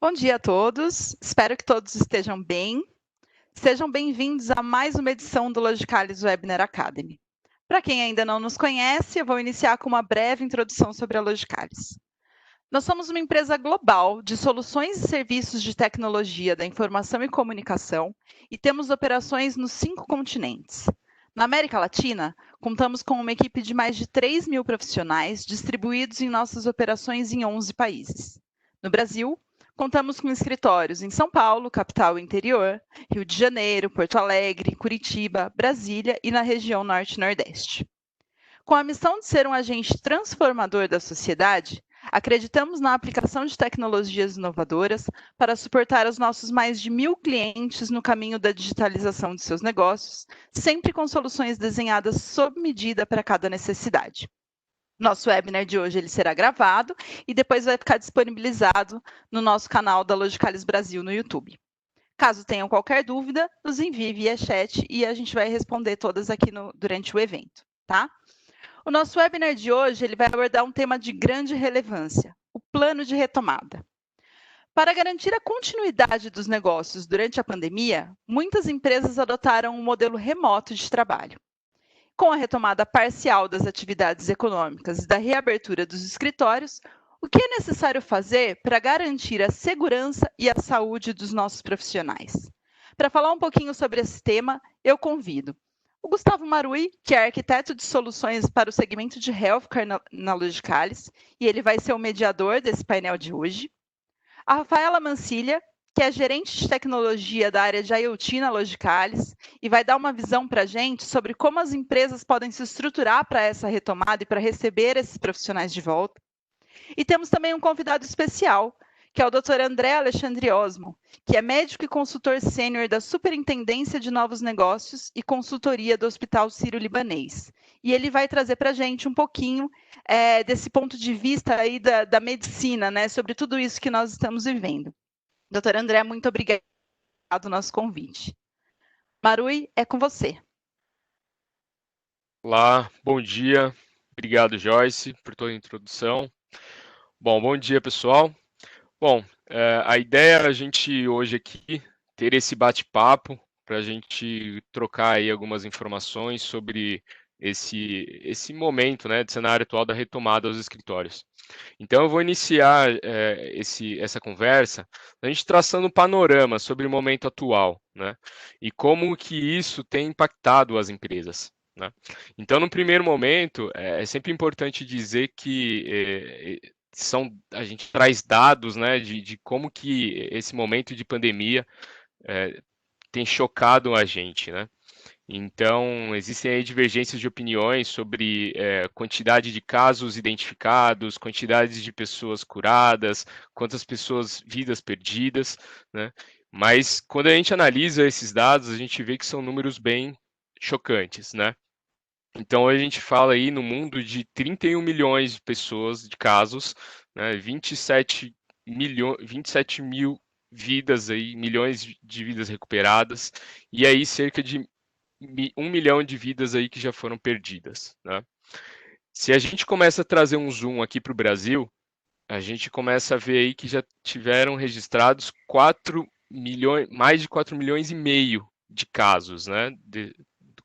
Bom dia a todos, espero que todos estejam bem. Sejam bem-vindos a mais uma edição do Logicalis Webinar Academy. Para quem ainda não nos conhece, eu vou iniciar com uma breve introdução sobre a Logicalis. Nós somos uma empresa global de soluções e serviços de tecnologia da informação e comunicação e temos operações nos 5 continentes. Na América Latina, contamos com uma equipe de mais de 3.000 profissionais distribuídos em nossas operações em 11 países. No Brasil, contamos com escritórios em São Paulo, capital e interior, Rio de Janeiro, Porto Alegre, Curitiba, Brasília e na região Norte e Nordeste. Com a missão de ser um agente transformador da sociedade, acreditamos na aplicação de tecnologias inovadoras para suportar os nossos mais de 1.000 clientes no caminho da digitalização de seus negócios, sempre com soluções desenhadas sob medida para cada necessidade. Nosso webinar de hoje ele será gravado e depois vai ficar disponibilizado no nosso canal da Logicalis Brasil no YouTube. Caso tenham qualquer dúvida, nos envie via chat e a gente vai responder todas aqui durante o evento, tá? O nosso webinar de hoje ele vai abordar um tema de grande relevância, o plano de retomada. Para garantir a continuidade dos negócios durante a pandemia, muitas empresas adotaram um modelo remoto de trabalho. Com a retomada parcial das atividades econômicas e da reabertura dos escritórios, o que é necessário fazer para garantir a segurança e a saúde dos nossos profissionais? Para falar um pouquinho sobre esse tema, eu convido o Gustavo Marui, que é arquiteto de soluções para o segmento de healthcare na Logicalis, e ele vai ser o mediador desse painel de hoje. A Rafaela Mancilha, que é gerente de tecnologia da área de IoT na Logicalis, e vai dar uma visão para a gente sobre como as empresas podem se estruturar para essa retomada e para receber esses profissionais de volta. E temos também um convidado especial, que é o Dr. André Alexandre Osmo, que é médico e consultor sênior da Superintendência de Novos Negócios e Consultoria do Hospital Sírio-Libanês. E ele vai trazer para a gente um pouquinho desse ponto de vista aí da medicina, né, sobre tudo isso que nós estamos vivendo. Doutor André, muito obrigado pelo nosso convite. Marui, é com você. Olá, bom dia. Obrigado, Joyce, por toda a introdução. Bom dia, pessoal. A ideia é a gente hoje aqui ter esse bate-papo para a gente trocar aí algumas informações sobre esse momento, né, de cenário atual da retomada aos escritórios. Então, eu vou iniciar essa conversa, a gente traçando um panorama sobre o momento atual, né, e como que isso tem impactado as empresas. Né? Então, no primeiro momento, é sempre importante dizer que a gente traz dados, né, de como que esse momento de pandemia tem chocado a gente, né? Então, existem aí divergências de opiniões sobre quantidade de casos identificados, quantidade de pessoas curadas, quantas vidas perdidas, né? Mas quando a gente analisa esses dados, a gente vê que são números bem chocantes, né? Então, a gente fala aí no mundo de 31 milhões de pessoas, de casos, né? 27 mil vidas aí, milhões de vidas recuperadas, e aí cerca de 1 milhão de vidas aí que já foram perdidas, né? Se a gente começa a trazer um zoom aqui para o Brasil, a gente começa a ver aí que já tiveram registrados 4 milhões, mais de 4 milhões e meio de casos, né,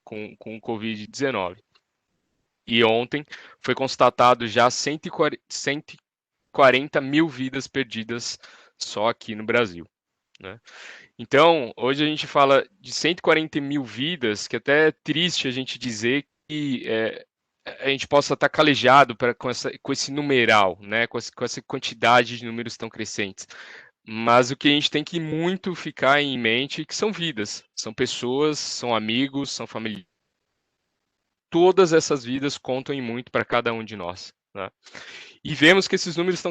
com o Covid-19. E ontem foi constatado já 140 mil vidas perdidas só aqui no Brasil, né? Então, hoje a gente fala de 140 mil vidas, que até é triste a gente dizer que a gente possa estar calejado com esse numeral, né? Com essa quantidade de números tão crescentes. Mas o que a gente tem que muito ficar em mente é que são vidas, são pessoas, são amigos, são familiares. Todas essas vidas contam em muito para cada um de nós, né? E vemos que esses números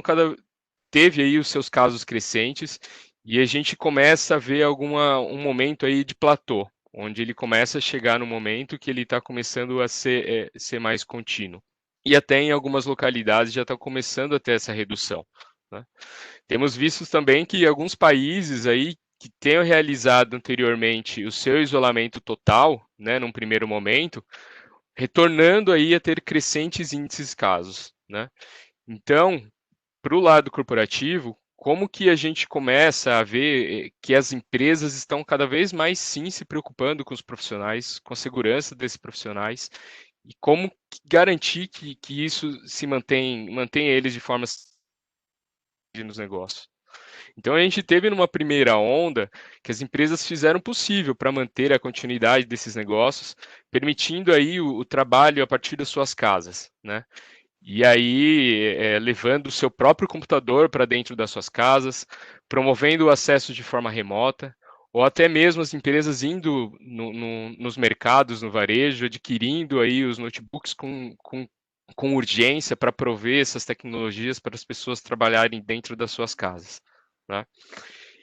teve aí os seus casos crescentes e a gente começa a ver um momento aí de platô, onde ele começa a chegar no momento que ele está começando a ser mais contínuo. E até em algumas localidades já está começando a ter essa redução, né? Temos visto também que alguns países aí que tenham realizado anteriormente o seu isolamento total, né, num primeiro momento, retornando aí a ter crescentes índices de casos, né? Então, para o lado corporativo, como que a gente começa a ver que as empresas estão cada vez mais, sim, se preocupando com os profissionais, com a segurança desses profissionais, e como garantir que isso se mantém eles de forma nos negócios. Então, a gente teve numa primeira onda que as empresas fizeram o possível para manter a continuidade desses negócios, permitindo aí o trabalho a partir das suas casas, né? E aí, levando o seu próprio computador para dentro das suas casas, promovendo o acesso de forma remota, ou até mesmo as empresas indo nos mercados, no varejo, adquirindo aí os notebooks com urgência para prover essas tecnologias para as pessoas trabalharem dentro das suas casas, né?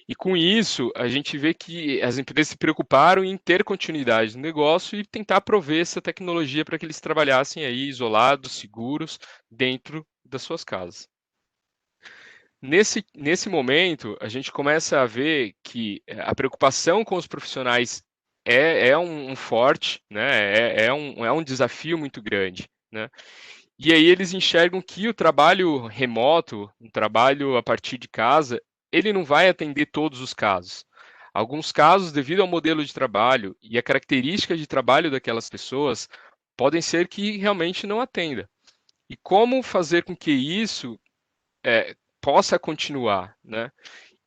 E com isso, a gente vê que as empresas se preocuparam em ter continuidade no negócio e tentar prover essa tecnologia para que eles trabalhassem aí isolados, seguros, dentro das suas casas. Nesse momento, a gente começa a ver que a preocupação com os profissionais é um forte, né? É um desafio muito grande, né? E aí eles enxergam que o trabalho remoto, um trabalho a partir de casa, ele não vai atender todos os casos. Alguns casos, devido ao modelo de trabalho e a característica de trabalho daquelas pessoas, podem ser que realmente não atenda. E como fazer com que isso possa continuar, né?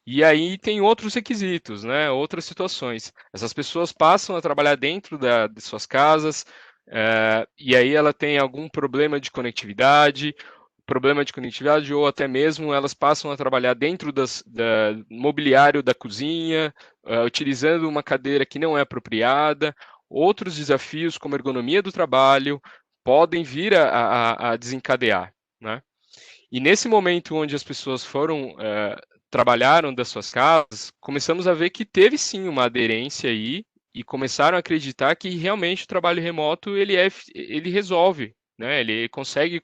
E aí tem outros requisitos, né? Outras situações. Essas pessoas passam a trabalhar dentro de suas casas, e aí ela tem algum problema de conectividade, ou até mesmo elas passam a trabalhar dentro do mobiliário da cozinha, utilizando uma cadeira que não é apropriada. Outros desafios, como ergonomia do trabalho, podem vir a desencadear, né? E nesse momento onde as pessoas trabalharam das suas casas, começamos a ver que teve sim uma aderência aí e começaram a acreditar que realmente o trabalho remoto ele resolve, né? Ele consegue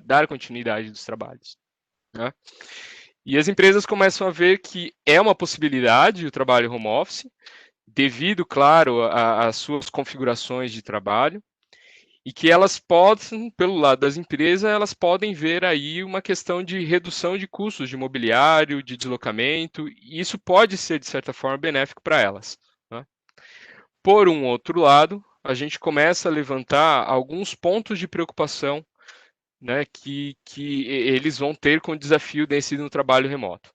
dar continuidade dos trabalhos, né? E as empresas começam a ver que é uma possibilidade o trabalho home office, devido, claro, às suas configurações de trabalho, e que elas podem, pelo lado das empresas, elas podem ver aí uma questão de redução de custos de mobiliário, de deslocamento, e isso pode ser, de certa forma, benéfico para elas, né? Por um outro lado, a gente começa a levantar alguns pontos de preocupação, né, que eles vão ter com o desafio desse no trabalho remoto.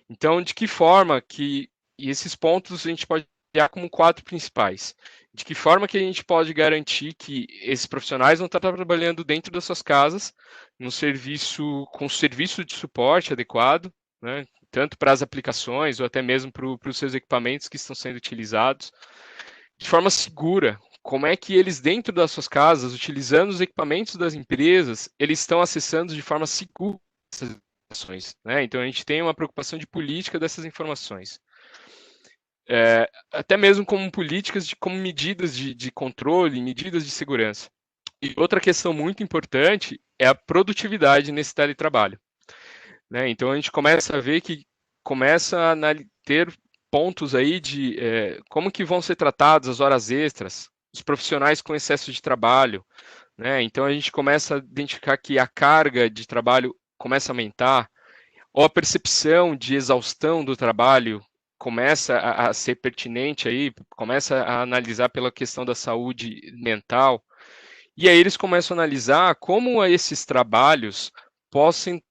Então, de que forma que e esses pontos a gente pode olhar como 4 principais. De que forma que a gente pode garantir que esses profissionais vão estar trabalhando dentro das suas casas, com serviço de suporte adequado, né, tanto para as aplicações ou até mesmo para os seus equipamentos que estão sendo utilizados, de forma segura. Como é que eles, dentro das suas casas, utilizando os equipamentos das empresas, eles estão acessando de forma segura essas informações, né? Então, a gente tem uma preocupação de política dessas informações. Até mesmo como políticas, como medidas de controle, medidas de segurança. E outra questão muito importante é a produtividade nesse teletrabalho, né? Então, a gente começa a ver que começa a ter pontos aí de como que vão ser tratadas as horas extras, os profissionais com excesso de trabalho, né? Então, a gente começa a identificar que a carga de trabalho começa a aumentar, ou a percepção de exaustão do trabalho começa a ser pertinente aí, começa a analisar pela questão da saúde mental, e aí eles começam a analisar como esses trabalhos possam de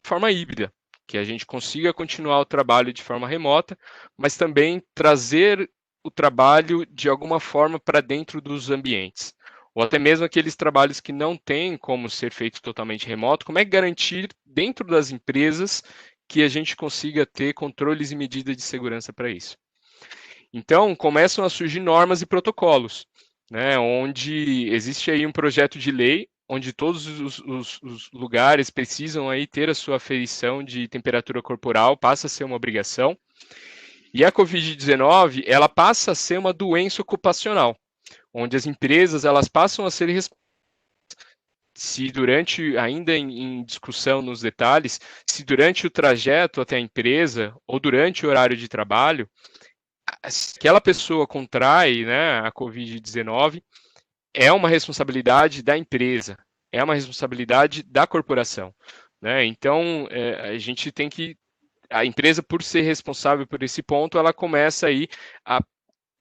forma híbrida, que a gente consiga continuar o trabalho de forma remota, mas também trazer o trabalho de alguma forma para dentro dos ambientes. Ou até mesmo aqueles trabalhos que não têm como ser feito totalmente remoto, como é que garantir dentro das empresas que a gente consiga ter controles e medidas de segurança para isso? Então, começam a surgir normas e protocolos, né, onde existe aí um projeto de lei, onde todos os lugares precisam aí ter a sua aferição de temperatura corporal, passa a ser uma obrigação, e a Covid-19, ela passa a ser uma doença ocupacional, onde as empresas elas passam a ser se durante, ainda em discussão nos detalhes, se durante o trajeto até a empresa ou durante o horário de trabalho, se aquela pessoa contrai, né, a Covid-19, é uma responsabilidade da empresa, é uma responsabilidade da corporação. né? Então, a gente tem que, a empresa, por ser responsável por esse ponto, ela começa aí a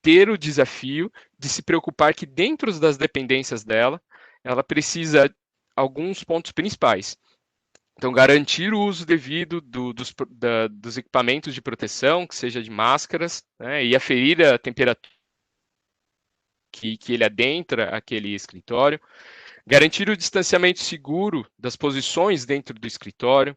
ter o desafio de se preocupar que dentro das dependências dela, ela precisa alguns pontos principais. Então, garantir o uso devido dos equipamentos de proteção, que seja de máscaras, né, e aferir a temperatura que ele adentra aquele escritório, garantir o distanciamento seguro das posições dentro do escritório,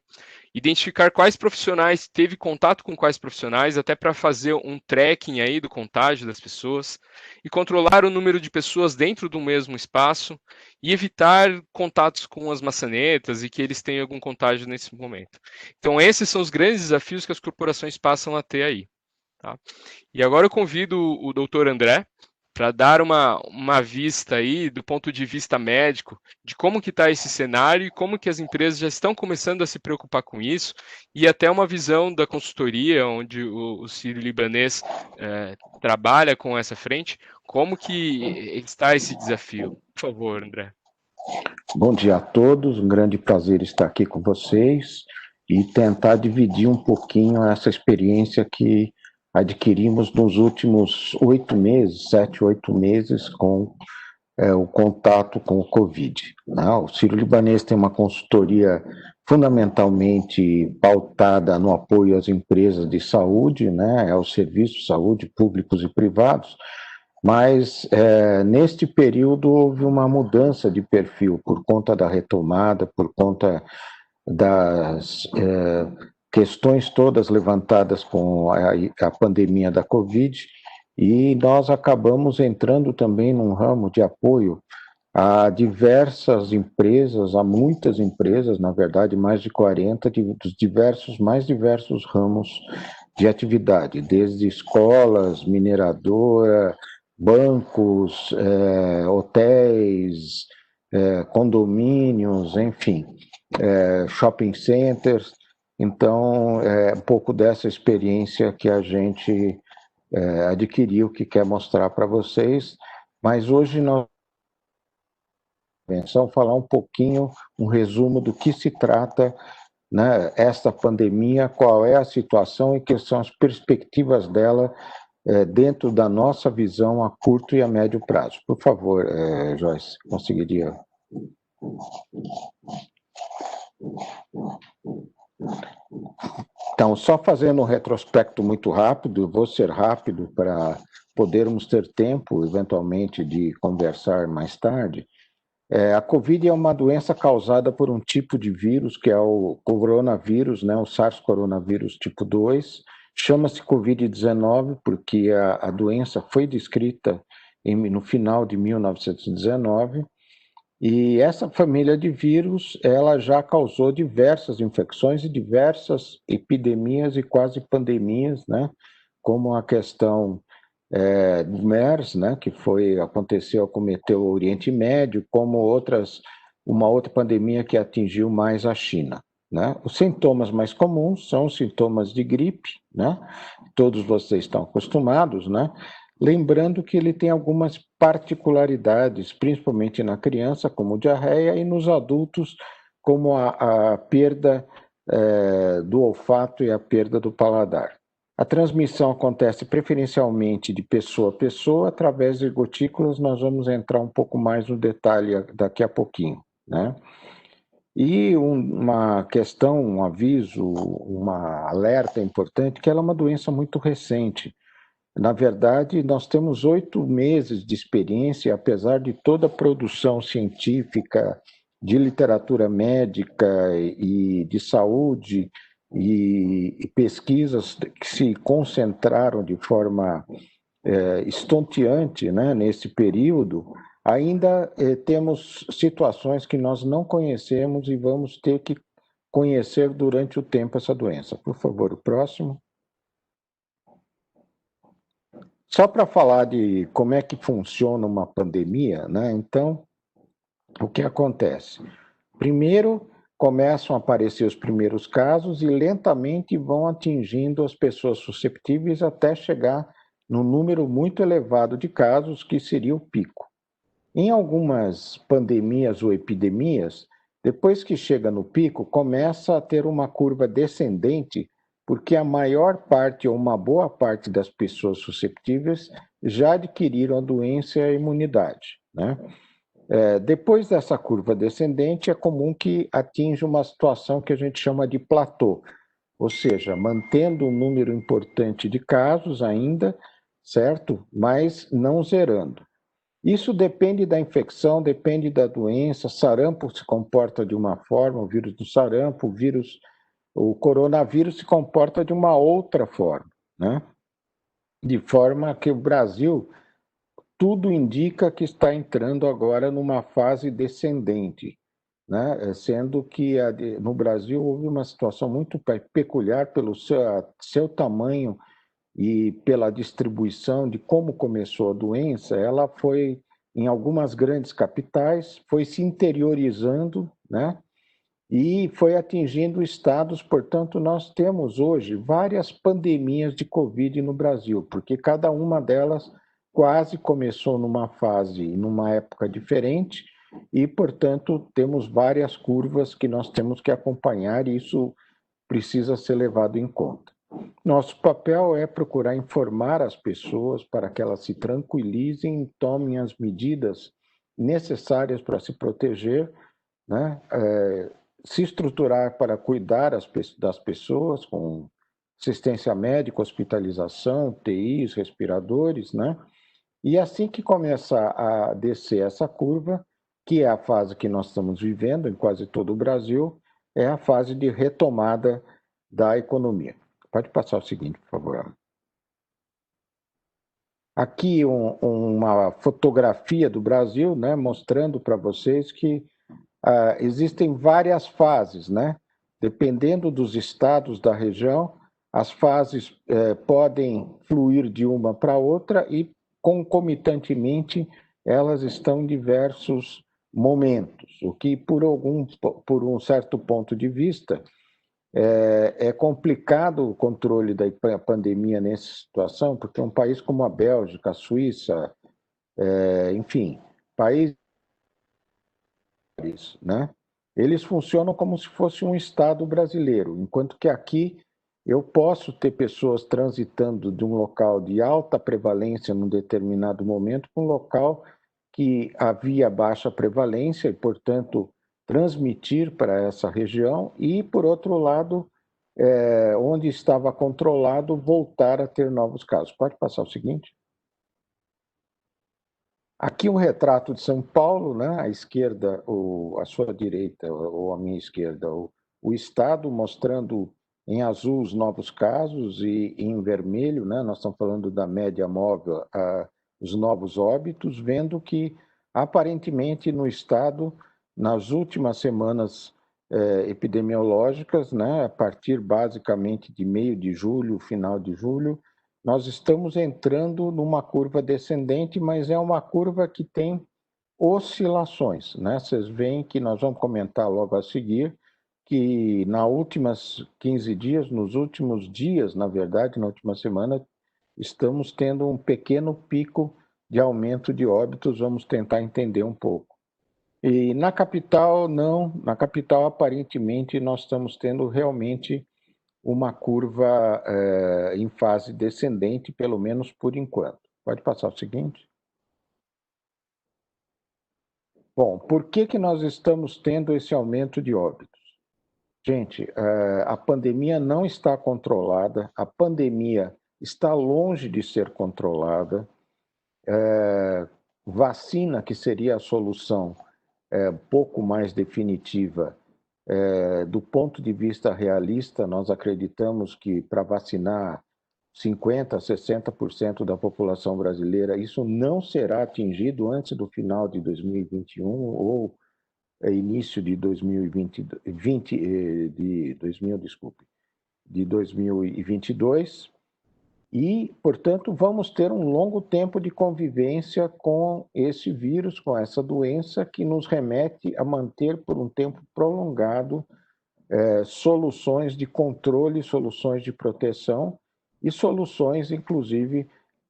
identificar quais profissionais teve contato com quais profissionais, até para fazer um tracking aí do contágio das pessoas, e controlar o número de pessoas dentro do mesmo espaço, e evitar contatos com as maçanetas e que eles tenham algum contágio nesse momento. Então, esses são os grandes desafios que as corporações passam a ter aí. Tá? E agora eu convido o doutor André para dar uma vista aí do ponto de vista médico de como que está esse cenário e como que as empresas já estão começando a se preocupar com isso, e até uma visão da consultoria, onde o Sírio-Libanês trabalha com essa frente, como que está esse desafio. Por favor, André. Bom dia a todos, um grande prazer estar aqui com vocês e tentar dividir um pouquinho essa experiência que adquirimos nos últimos 8 meses, 7, 8 meses, com o contato com o Covid. Né? O Sírio-Libanês tem uma consultoria fundamentalmente pautada no apoio às empresas de saúde, né? Aos serviços de saúde públicos e privados, mas neste período houve uma mudança de perfil por conta da retomada, por conta das questões todas levantadas com a pandemia da Covid, e nós acabamos entrando também num ramo de apoio a diversas empresas, a muitas empresas, na verdade mais de 40, dos mais diversos ramos de atividade, desde escolas, mineradora, bancos, hotéis, condomínios, enfim, shopping centers. Então, é um pouco dessa experiência que a gente adquiriu, que quer mostrar para vocês, mas hoje nós vamos falar um pouquinho, um resumo do que se trata, né, esta pandemia, qual é a situação e quais são as perspectivas dela dentro da nossa visão a curto e a médio prazo. Por favor, Joyce, conseguiria... Então, só fazendo um retrospecto muito rápido, vou ser rápido para podermos ter tempo, eventualmente, de conversar mais tarde. A Covid é uma doença causada por um tipo de vírus, que é o coronavírus, né, o SARS-coronavírus tipo 2. Chama-se Covid-19 porque a doença foi descrita no final de 1919, e essa família de vírus, ela já causou diversas infecções e diversas epidemias e quase pandemias, né, como a questão do MERS, né, que aconteceu, acometeu o Oriente Médio, como uma outra pandemia que atingiu mais a China. Né? Os sintomas mais comuns são os sintomas de gripe, né? Todos vocês estão acostumados, né? Lembrando que ele tem algumas particularidades, principalmente na criança, como diarreia, e nos adultos, como a perda do olfato e a perda do paladar. A transmissão acontece preferencialmente de pessoa a pessoa, através de gotículas. Nós vamos entrar um pouco mais no detalhe daqui a pouquinho, né? E uma questão, um aviso, uma alerta importante, que ela é uma doença muito recente. Na verdade, nós temos 8 meses de experiência, apesar de toda a produção científica, de literatura médica e de saúde, e pesquisas que se concentraram de forma estonteante, né, nesse período. Ainda temos situações que nós não conhecemos e vamos ter que conhecer durante o tempo essa doença. Por favor, o próximo. Só para falar de como é que funciona uma pandemia, né? Então, o que acontece? Primeiro, começam a aparecer os primeiros casos e lentamente vão atingindo as pessoas susceptíveis até chegar num número muito elevado de casos, que seria o pico. Em algumas pandemias ou epidemias, Depois que chega no pico, começa a ter uma curva descendente, porque a maior parte ou uma boa parte das pessoas susceptíveis já adquiriram a doença e a imunidade, né? Depois dessa curva descendente, é comum que atinja uma situação que a gente chama de platô, ou seja, mantendo um número importante de casos ainda, certo? Mas não zerando. Isso depende da infecção, depende da doença. Sarampo se comporta de uma forma, o vírus do sarampo, o coronavírus se comporta de uma outra forma, né? De forma que o Brasil, tudo indica que está entrando agora numa fase descendente, né? Sendo que no Brasil houve uma situação muito peculiar pelo seu tamanho e pela distribuição de como começou a doença. Ela foi em algumas grandes capitais, foi se interiorizando, né? E foi atingindo estados. Portanto, nós temos hoje várias pandemias de Covid no Brasil, porque cada uma delas quase começou numa fase, numa época diferente, e, portanto, temos várias curvas que nós temos que acompanhar, e isso precisa ser levado em conta. Nosso papel é procurar informar as pessoas para que elas se tranquilizem e tomem as medidas necessárias para se proteger, né? Se estruturar para cuidar das pessoas com assistência médica, hospitalização, UTIs, respiradores, né? E assim que começa a descer essa curva, que é a fase que nós estamos vivendo em quase todo o Brasil, é a fase de retomada da economia. Pode passar o seguinte, por favor. Aqui uma fotografia do Brasil, né, mostrando para vocês que existem várias fases, né? Dependendo dos estados da região, as fases podem fluir de uma para outra e, concomitantemente, elas estão em diversos momentos, o que, por um certo ponto de vista, é complicado o controle da pandemia nessa situação, porque um país como a Bélgica, a Suíça, enfim, países, né? Eles funcionam como se fosse um estado brasileiro, enquanto que aqui eu posso ter pessoas transitando de um local de alta prevalência num determinado momento para um local que havia baixa prevalência e, portanto, transmitir para essa região e, por outro lado, onde estava controlado, voltar a ter novos casos. Pode passar o seguinte. Aqui um retrato de São Paulo, né? À esquerda, à sua direita, ou à minha esquerda, o estado mostrando em azul os novos casos e em vermelho, né? Nós estamos falando da média móvel, os novos óbitos, vendo que, aparentemente, no estado, nas últimas semanas epidemiológicas, né? A partir basicamente de meio de julho, final de julho, nós estamos entrando numa curva descendente, mas é uma curva que tem oscilações, né? Vocês veem que nós vamos comentar logo a seguir que nos últimos 15 dias, nos últimos dias, na verdade, na última semana, estamos tendo um pequeno pico de aumento de óbitos. Vamos tentar entender um pouco. E na capital, não. Na capital, aparentemente, nós estamos tendo realmente uma curva em fase descendente, pelo menos por enquanto. Pode passar o seguinte. Bom, por que nós estamos tendo esse aumento de óbitos? Gente, a pandemia não está controlada, a pandemia está longe de ser controlada. Vacina, que seria a solução pouco mais definitiva, do ponto de vista realista, nós acreditamos que para vacinar 50%, 60% da população brasileira, isso não será atingido antes do final de 2021 ou início de 2022. E, portanto, vamos ter um longo tempo de convivência com esse vírus, com essa doença, que nos remete a manter por um tempo prolongado soluções de controle, soluções de proteção e soluções, inclusive,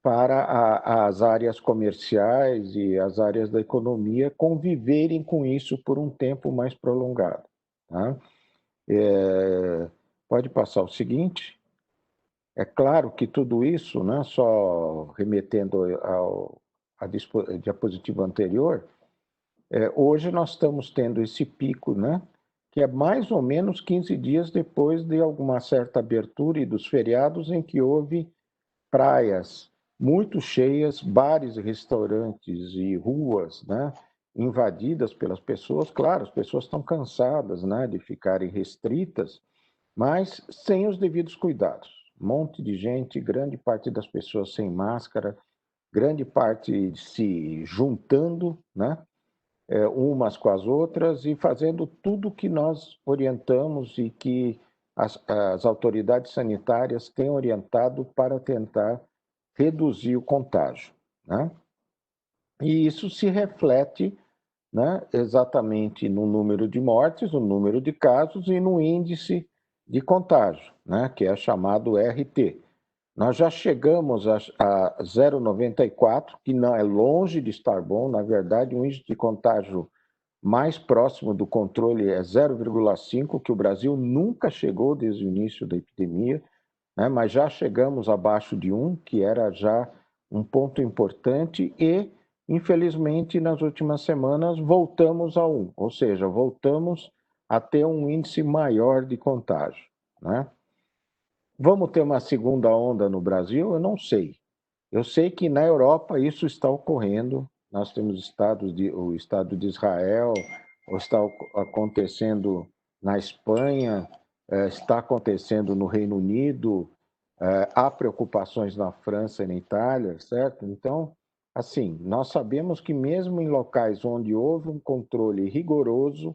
para as áreas comerciais e as áreas da economia conviverem com isso por um tempo mais prolongado. Tá? Pode passar o seguinte. É claro que tudo isso, né, só remetendo à diapositiva anterior, hoje nós estamos tendo esse pico, né, que é mais ou menos 15 dias depois de alguma certa abertura e dos feriados em que houve praias muito cheias, bares, restaurantes e ruas, né, invadidas pelas pessoas. Claro, as pessoas estão cansadas, né, de ficarem restritas, mas sem os devidos cuidados. Um monte de gente, grande parte das pessoas sem máscara, grande parte se juntando, né, umas com as outras e fazendo tudo que nós orientamos e que as autoridades sanitárias têm orientado para tentar reduzir o contágio, né? E isso se reflete, né, exatamente no número de mortes, no número de casos e no índice de contágio, né, que é chamado RT. Nós já chegamos a 0,94, que não é longe de estar bom, na verdade, o índice de contágio mais próximo do controle é 0,5, que o Brasil nunca chegou desde o início da epidemia, né, mas já chegamos abaixo de 1, que era já um ponto importante, e, infelizmente, nas últimas semanas voltamos a 1, ou seja, voltamos a ter um índice maior de contágio, né? Vamos ter uma segunda onda no Brasil? Eu não sei. Eu sei que na Europa isso está ocorrendo. Nós temos o Estado de Israel, está acontecendo na Espanha, está acontecendo no Reino Unido, há preocupações na França e na Itália, certo? Então, assim, nós sabemos que mesmo em locais onde houve um controle rigoroso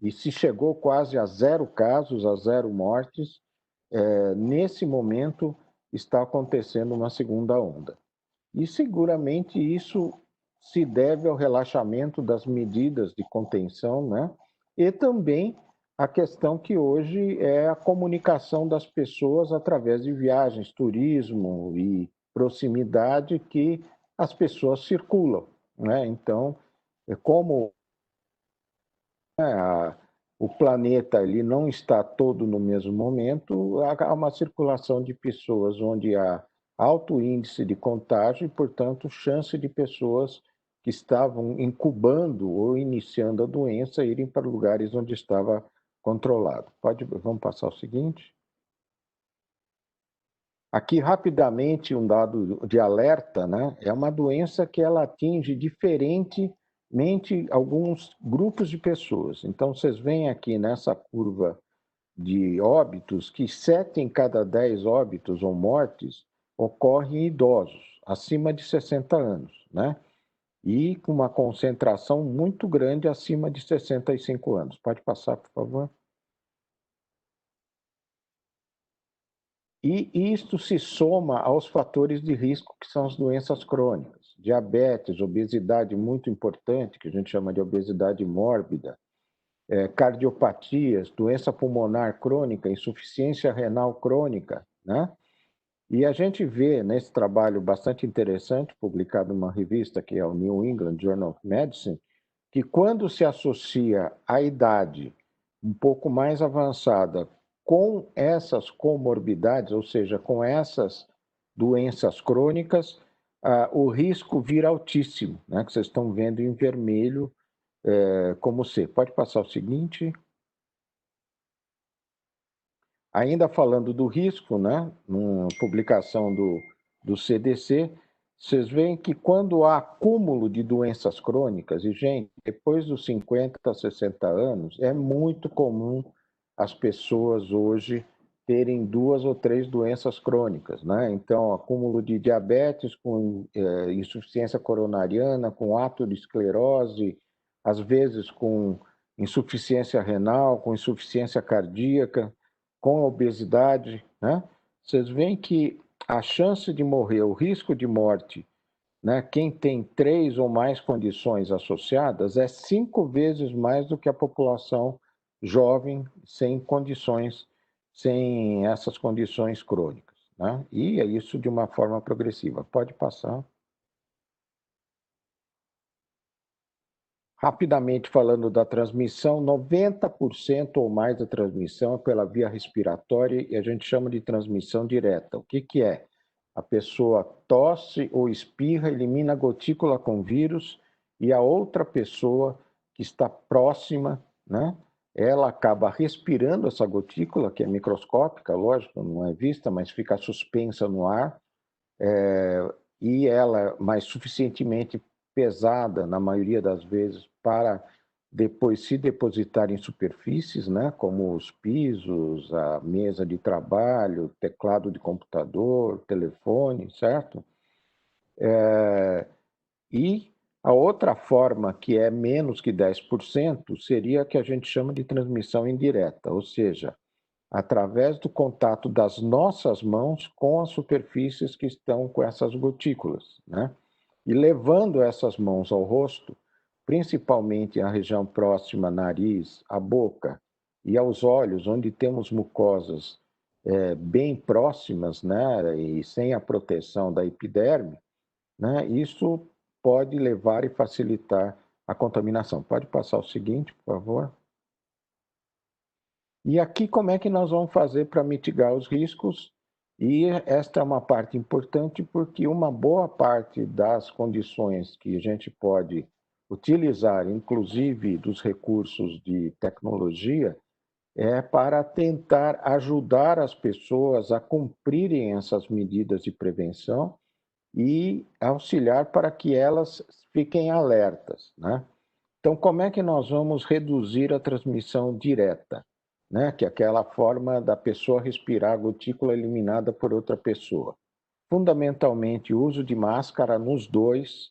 e se chegou quase a 0 casos, a 0 mortes, nesse momento está acontecendo uma segunda onda. E seguramente isso se deve ao relaxamento das medidas de contenção, né? E também a questão que hoje é a comunicação das pessoas através de viagens, turismo e proximidade que as pessoas circulam, né? Então, como o planeta ele não está todo no mesmo momento, há uma circulação de pessoas onde há alto índice de contágio e, portanto, chance de pessoas que estavam incubando ou iniciando a doença irem para lugares onde estava controlado. Vamos passar o seguinte. Aqui, rapidamente, um dado de alerta, né? É uma doença que ela atinge diferentemente alguns grupos de pessoas. Então, vocês veem aqui nessa curva de óbitos que 7 em cada 10 óbitos ou mortes ocorrem em idosos, acima de 60 anos, né? E com uma concentração muito grande acima de 65 anos. Pode passar, por favor. E isto se soma aos fatores de risco, que são as doenças crônicas. Diabetes, obesidade muito importante, que a gente chama de obesidade mórbida, cardiopatias, doença pulmonar crônica, insuficiência renal crônica, né? E a gente vê nesse trabalho bastante interessante, publicado numa revista que é o New England Journal of Medicine, que quando se associa a idade um pouco mais avançada com essas comorbidades, ou seja, com essas doenças crônicas, o risco vira altíssimo, né? Que vocês estão vendo em vermelho como C. Pode passar o seguinte. Ainda falando do risco, né? Numa publicação do CDC, vocês veem que quando há acúmulo de doenças crônicas, e, gente, depois dos 50, 60 anos, é muito comum as pessoas hoje terem 2 ou 3 doenças crônicas, né? Então, acúmulo de diabetes com insuficiência coronariana, com aterosclerose, às vezes com insuficiência renal, com insuficiência cardíaca, com a obesidade, né? Vocês veem que a chance de morrer, o risco de morte, né, quem tem 3 ou mais condições associadas é 5 vezes mais do que a população jovem sem essas condições crônicas, né? E é isso de uma forma progressiva. Pode passar. Rapidamente falando da transmissão, 90% ou mais da transmissão é pela via respiratória e a gente chama de transmissão direta. O que que é? A pessoa tosse ou espirra, elimina a gotícula com vírus e a outra pessoa que está próxima, né? Ela acaba respirando essa gotícula, que é microscópica, lógico, não é vista, mas fica suspensa no ar, e ela, mas suficientemente pesada, na maioria das vezes, para depois se depositar em superfícies, né, como os pisos, a mesa de trabalho, teclado de computador, telefone, certo? E a outra forma, que é menos que 10%, seria a que a gente chama de transmissão indireta, ou seja, através do contato das nossas mãos com as superfícies que estão com essas gotículas, né? E levando essas mãos ao rosto, principalmente na região próxima, nariz, à boca e aos olhos, onde temos mucosas bem próximas, né? E sem a proteção da epiderme, né? Isso pode levar e facilitar a contaminação. Pode passar o seguinte, por favor. E aqui, como é que nós vamos fazer para mitigar os riscos? E esta é uma parte importante, porque uma boa parte das condições que a gente pode utilizar, inclusive dos recursos de tecnologia, é para tentar ajudar as pessoas a cumprirem essas medidas de prevenção e auxiliar para que elas fiquem alertas, né? Então, como é que nós vamos reduzir a transmissão direta, né? Que é aquela forma da pessoa respirar a gotícula eliminada por outra pessoa. Fundamentalmente, o uso de máscara nos dois,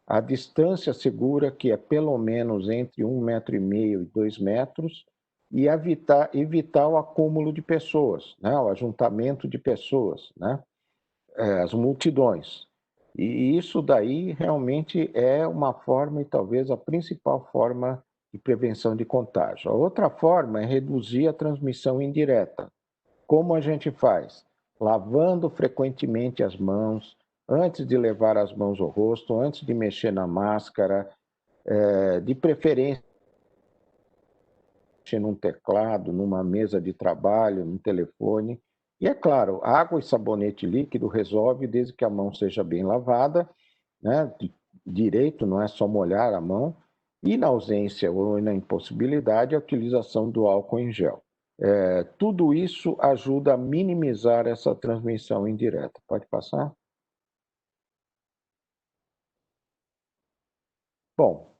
a distância segura, que é pelo menos entre 1,5 metro e 2 metros, e evitar o acúmulo de pessoas, né? O ajuntamento de pessoas, né? As multidões. E isso daí realmente é uma forma, e talvez a principal forma de prevenção de contágio. A outra forma é reduzir a transmissão indireta. Como a gente faz? Lavando frequentemente as mãos, antes de levar as mãos ao rosto, antes de mexer na máscara, de preferência num teclado, numa mesa de trabalho, num telefone. E é claro, água e sabonete líquido resolve desde que a mão seja bem lavada, né? Direito, não é só molhar a mão, e na ausência ou na impossibilidade, a utilização do álcool em gel. Tudo isso ajuda a minimizar essa transmissão indireta. Pode passar? Bom,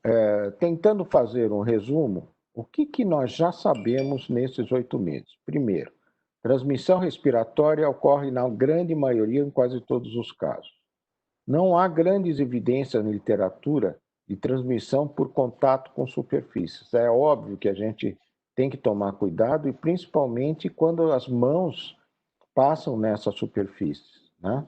tentando fazer um resumo, o que nós já sabemos nesses 8 meses? Primeiro, transmissão respiratória ocorre na grande maioria, em quase todos os casos. Não há grandes evidências na literatura de transmissão por contato com superfícies. É óbvio que a gente tem que tomar cuidado, e principalmente quando as mãos passam nessas superfícies, né?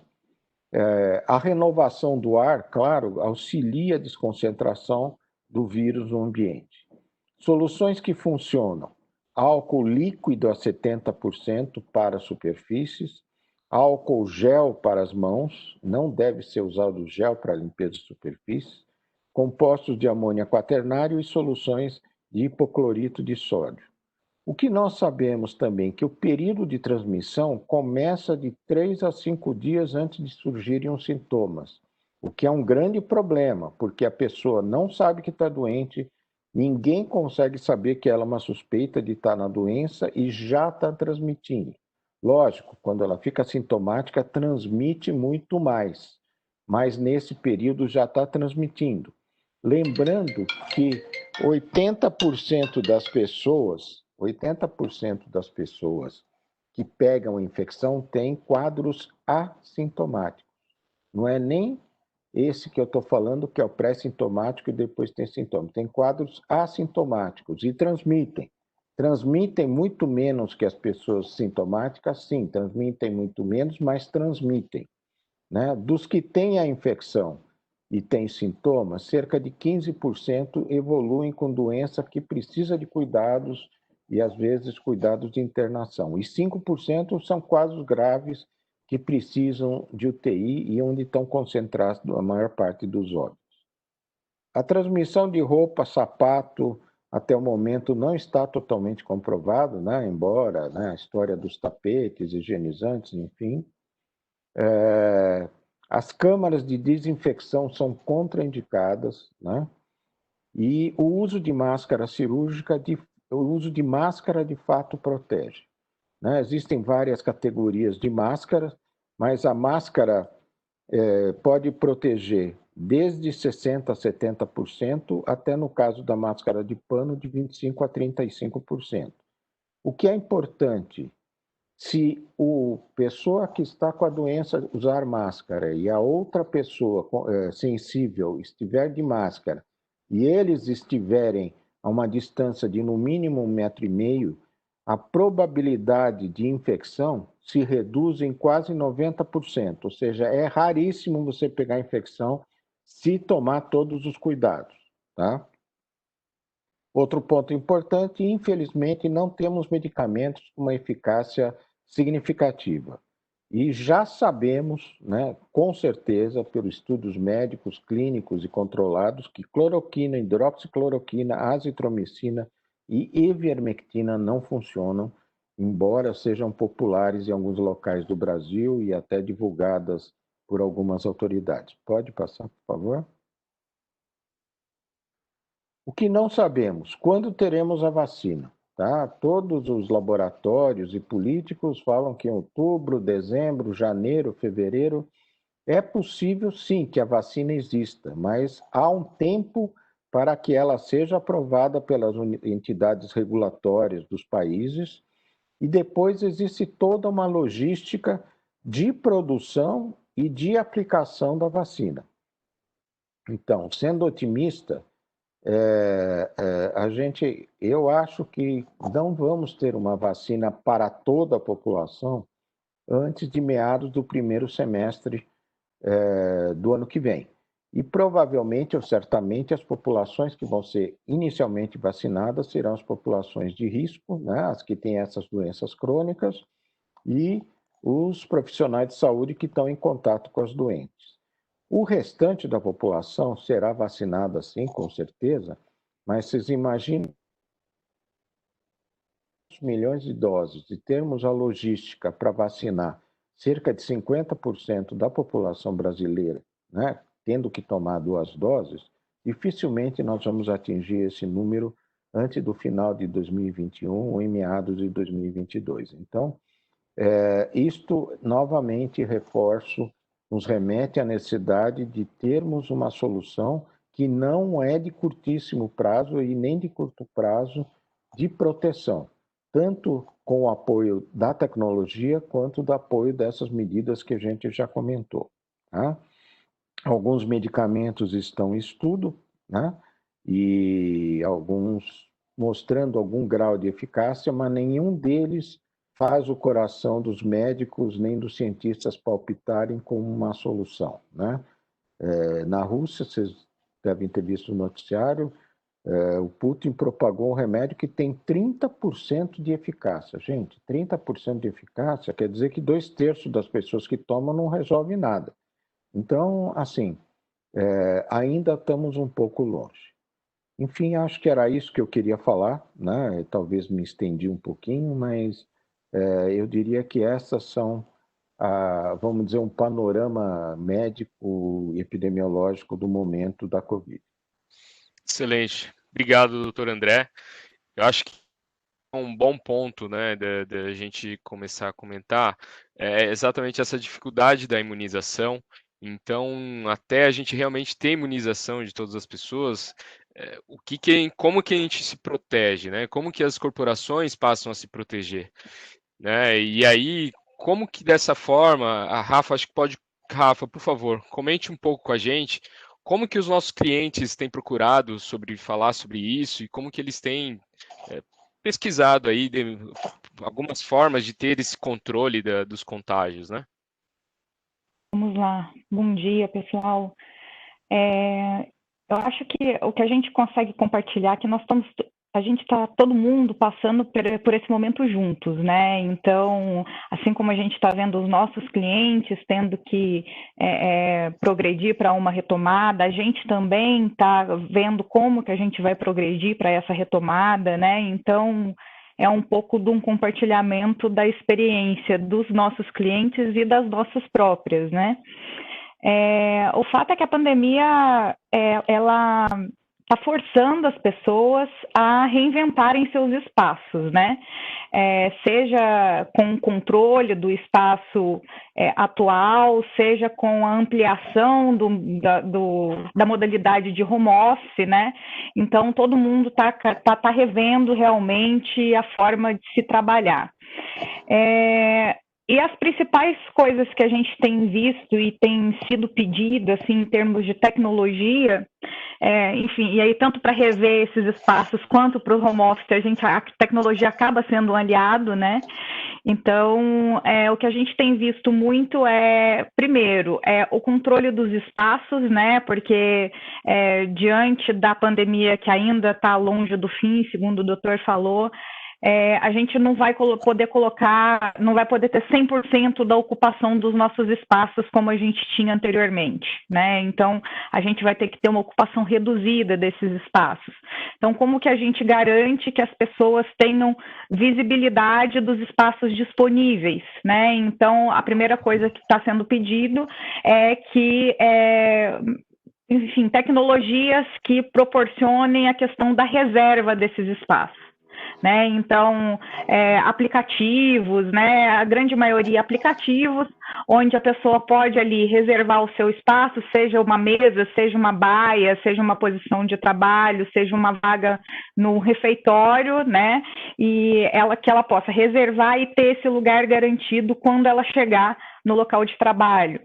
A renovação do ar, claro, auxilia a desconcentração do vírus no ambiente. Soluções que funcionam: álcool líquido a 70% para superfícies, álcool gel para as mãos, não deve ser usado gel para limpeza de superfícies, compostos de amônia quaternário e soluções de hipoclorito de sódio. O que nós sabemos também é que o período de transmissão começa de 3 a 5 dias antes de surgirem os sintomas, o que é um grande problema, porque a pessoa não sabe que está doente, ninguém consegue saber que ela é uma suspeita de estar na doença e já está transmitindo. Lógico, quando ela fica sintomática, transmite muito mais, mas nesse período já está transmitindo. Lembrando que 80% das pessoas que pegam a infecção têm quadros assintomáticos. Não é nem esse que eu estou falando, que é o pré-sintomático e depois tem sintomas. Tem quadros assintomáticos e transmitem. Transmitem muito menos que as pessoas sintomáticas, sim, transmitem muito menos, mas transmitem, né? Dos que têm a infecção e têm sintomas, cerca de 15% evoluem com doença que precisa de cuidados e, às vezes, cuidados de internação. E 5% são quadros graves que precisam de UTI e onde estão concentrados a maior parte dos óbitos. A transmissão de roupa, sapato, até o momento não está totalmente comprovado, né? Embora, né, a história dos tapetes, higienizantes, enfim. As câmaras de desinfecção são contraindicadas, né? E o uso de máscara cirúrgica, o uso de máscara de fato protege, né? Existem várias categorias de máscaras, mas a máscara pode proteger desde 60% a 70%, até no caso da máscara de pano, de 25% a 35%. O que é importante, se a pessoa que está com a doença usar máscara e a outra pessoa sensível estiver de máscara e eles estiverem a uma distância de no mínimo 1,5 m, a probabilidade de infecção se reduz em quase 90%, ou seja, é raríssimo você pegar infecção se tomar todos os cuidados, tá? Outro ponto importante, infelizmente, não temos medicamentos com uma eficácia significativa. E já sabemos, né, com certeza, pelos estudos médicos, clínicos e controlados, que cloroquina, hidroxicloroquina, azitromicina e ivermectina não funcionam, embora sejam populares em alguns locais do Brasil e até divulgadas por algumas autoridades. Pode passar, por favor? O que não sabemos, quando teremos a vacina? Tá? Todos os laboratórios e políticos falam que em outubro, dezembro, janeiro, fevereiro. É possível, sim, que a vacina exista, mas há um tempo para que ela seja aprovada pelas entidades regulatórias dos países e depois existe toda uma logística de produção e de aplicação da vacina. Então, sendo otimista, eu acho que não vamos ter uma vacina para toda a população antes de meados do primeiro semestre do ano que vem. E provavelmente, ou certamente, as populações que vão ser inicialmente vacinadas serão as populações de risco, né, as que têm essas doenças crônicas e os profissionais de saúde que estão em contato com as doentes. O restante da população será vacinada, sim, com certeza, mas vocês imaginam milhões de doses e termos a logística para vacinar cerca de 50% da população brasileira, né, tendo que tomar 2 doses, dificilmente nós vamos atingir esse número antes do final de 2021 ou em meados de 2022. Então, isto novamente nos remete à necessidade de termos uma solução que não é de curtíssimo prazo e nem de curto prazo de proteção, tanto com o apoio da tecnologia quanto do apoio dessas medidas que a gente já comentou. Tá? Alguns medicamentos estão em estudo, né? E alguns mostrando algum grau de eficácia, mas nenhum deles faz o coração dos médicos nem dos cientistas palpitarem com uma solução, né? Na Rússia, vocês devem ter visto no noticiário, o Putin propagou um remédio que tem 30% de eficácia. Gente, 30% de eficácia quer dizer que 2/3 das pessoas que tomam não resolve nada. Então, assim, ainda estamos um pouco longe. Enfim, acho que era isso que eu queria falar, né? Talvez me estendi um pouquinho, mas eu diria que essas são, vamos dizer, um panorama médico e epidemiológico do momento da Covid. Excelente. Obrigado, doutor André. Eu acho que um bom ponto, né, da gente começar a comentar é exatamente essa dificuldade da imunização. Então, até a gente realmente ter imunização de todas as pessoas, como que a gente se protege, né? Como que as corporações passam a se proteger, né? E aí, como que dessa forma, a Rafa, acho que pode, Rafa, por favor, comente um pouco com a gente, como que os nossos clientes têm procurado falar sobre isso e como que eles têm pesquisado aí algumas formas de ter esse controle dos contágios, né? Vamos lá. Bom dia, pessoal. Eu acho que o que a gente consegue compartilhar é que nós estamos a gente está todo mundo passando por esse momento juntos, né? Então, assim como a gente está vendo os nossos clientes tendo que progredir para uma retomada, a gente também está vendo como que a gente vai progredir para essa retomada, né? Então, é um pouco de um compartilhamento da experiência dos nossos clientes e das nossas próprias, né? O fato é que a pandemia, ela está forçando as pessoas a reinventarem seus espaços, né? Seja com o controle do espaço atual, seja com a ampliação da modalidade de home office, né? Então, todo mundo está revendo realmente a forma de se trabalhar. E as principais coisas que a gente tem visto e tem sido pedido, assim, em termos de tecnologia, enfim, e aí tanto para rever esses espaços quanto para o home office, a tecnologia acaba sendo um aliado, né? Então, o que a gente tem visto muito primeiro, o controle dos espaços, né? Porque diante da pandemia que ainda está longe do fim, segundo o doutor falou, a gente não vai poder não vai poder ter 100% da ocupação dos nossos espaços como a gente tinha anteriormente, né? Então, a gente vai ter que ter uma ocupação reduzida desses espaços. Então, como que a gente garante que as pessoas tenham visibilidade dos espaços disponíveis, né? Então, a primeira coisa que está sendo pedido é que enfim, tecnologias que proporcionem a questão da reserva desses espaços. Né? Então, aplicativos, né? A grande maioria aplicativos, onde a pessoa pode ali reservar o seu espaço, seja uma mesa, seja uma baia, seja uma posição de trabalho, seja uma vaga no refeitório, né? E que ela possa reservar e ter esse lugar garantido quando ela chegar no local de trabalho.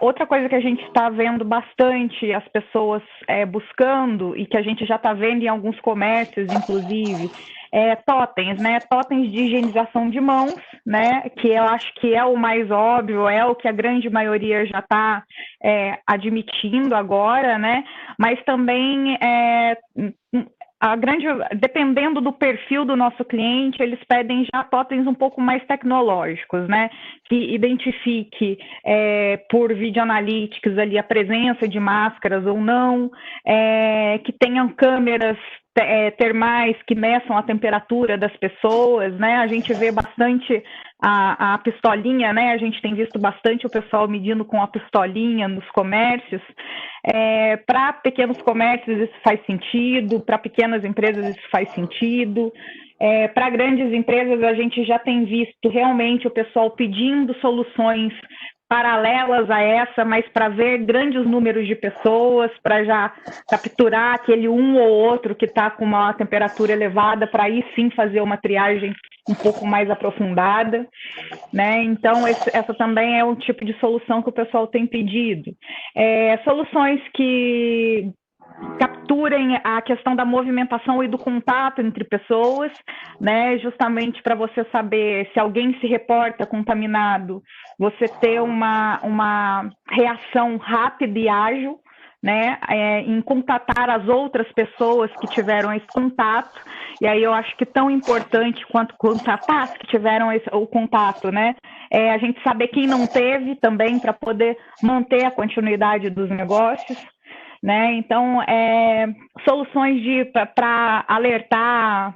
Outra coisa que a gente está vendo bastante as pessoas buscando, e que a gente já está vendo em alguns comércios, inclusive, totens, né? Totens de higienização de mãos, né? Que eu acho que é o mais óbvio, é o que a grande maioria já está admitindo agora, né? Mas também dependendo do perfil do nosso cliente, eles pedem já totens um pouco mais tecnológicos, né? Que identifique por video analytics ali a presença de máscaras ou não, que tenham câmeras termais que meçam a temperatura das pessoas, né? A gente vê bastante a pistolinha, né? A gente tem visto bastante o pessoal medindo com a pistolinha nos comércios. Para pequenos comércios isso faz sentido, para pequenas empresas isso faz sentido. Para grandes empresas a gente já tem visto realmente o pessoal pedindo soluções paralelas a essa, mas para ver grandes números de pessoas, para já capturar aquele um ou outro que está com uma temperatura elevada, para aí sim fazer uma triagem um pouco mais aprofundada, né? Então, essa também é um tipo de solução que o pessoal tem pedido. Soluções que capturem a questão da movimentação e do contato entre pessoas, né? Justamente para você saber se alguém se reporta contaminado, você ter uma reação rápida e ágil, né? Em contatar as outras pessoas que tiveram esse contato. E aí eu acho que tão importante quanto contatar as que tiveram o contato, né? A gente saber quem não teve também, para poder manter a continuidade dos negócios. Né? Então, soluções para alertar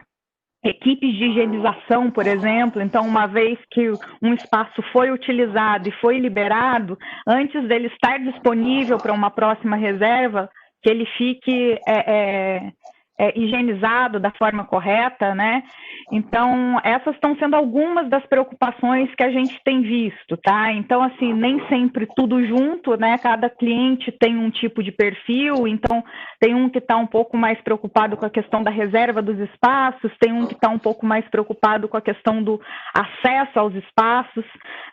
equipes de higienização, por exemplo. Então, uma vez que um espaço foi utilizado e foi liberado, antes dele estar disponível para uma próxima reserva, que ele fique higienizado da forma correta, né? Então, essas estão sendo algumas das preocupações que a gente tem visto, tá? Então, assim, nem sempre tudo junto, né? Cada cliente tem um tipo de perfil, então tem um que está um pouco mais preocupado com a questão da reserva dos espaços, tem um que está um pouco mais preocupado com a questão do acesso aos espaços,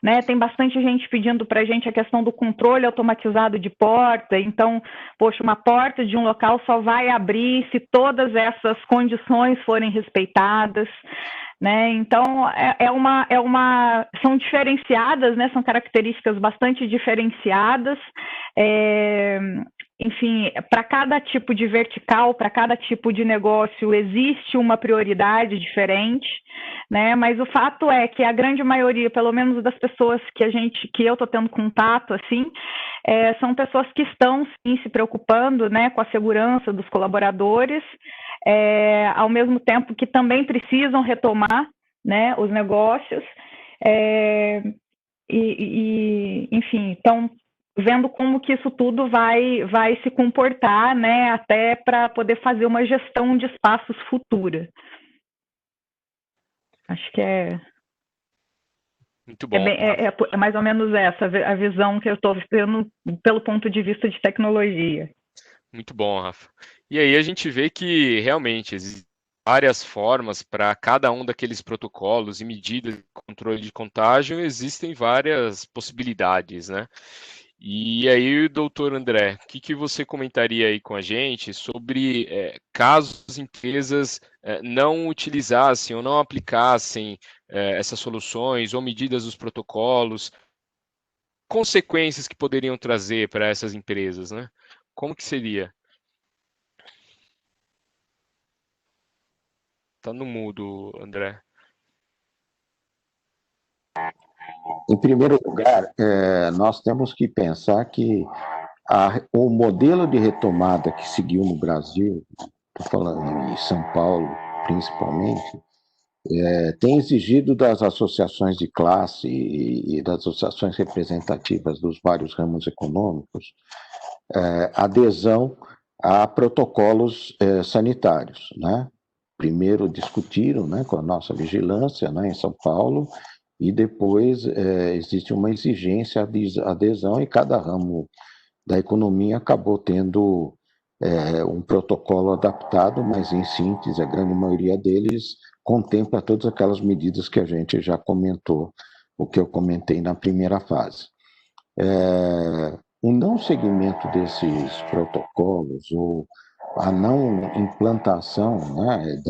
né? Tem bastante gente pedindo para a gente a questão do controle automatizado de porta. Então, poxa, uma porta de um local só vai abrir se todas essas condições forem respeitadas, né? Então, são diferenciadas, né? São características bastante diferenciadas, enfim, para cada tipo de vertical, para cada tipo de negócio, existe uma prioridade diferente, né? Mas o fato é que a grande maioria, pelo menos das pessoas que eu estou tendo contato, assim, são pessoas que estão sim se preocupando, né, com a segurança dos colaboradores, ao mesmo tempo que também precisam retomar, né, os negócios, enfim, então vendo como que isso tudo vai se comportar, né, até para poder fazer uma gestão de espaços futura. Acho que Muito bom. é mais ou menos essa a visão que eu estou tendo pelo ponto de vista de tecnologia. Muito bom, Rafa. E aí a gente vê que realmente existem várias formas para cada um daqueles protocolos e medidas de controle de contágio, existem várias possibilidades, né? E aí, doutor André, o que você comentaria aí com a gente sobre casos as empresas não utilizassem ou não aplicassem essas soluções ou medidas dos protocolos, consequências que poderiam trazer para essas empresas, né? Como que seria? Tá no mudo, André. Em primeiro lugar, nós temos que pensar que o modelo de retomada que seguiu no Brasil, estou falando em São Paulo principalmente, tem exigido das associações de classe e das associações representativas dos vários ramos econômicos adesão a protocolos sanitários, né? Primeiro discutiram, né, com a nossa vigilância, né, em São Paulo, e depois existe uma exigência de adesão, e cada ramo da economia acabou tendo um protocolo adaptado, mas em síntese, a grande maioria deles contempla todas aquelas medidas que a gente já comentou, o que eu comentei na primeira fase. O não seguimento desses protocolos ou a não implantação, né,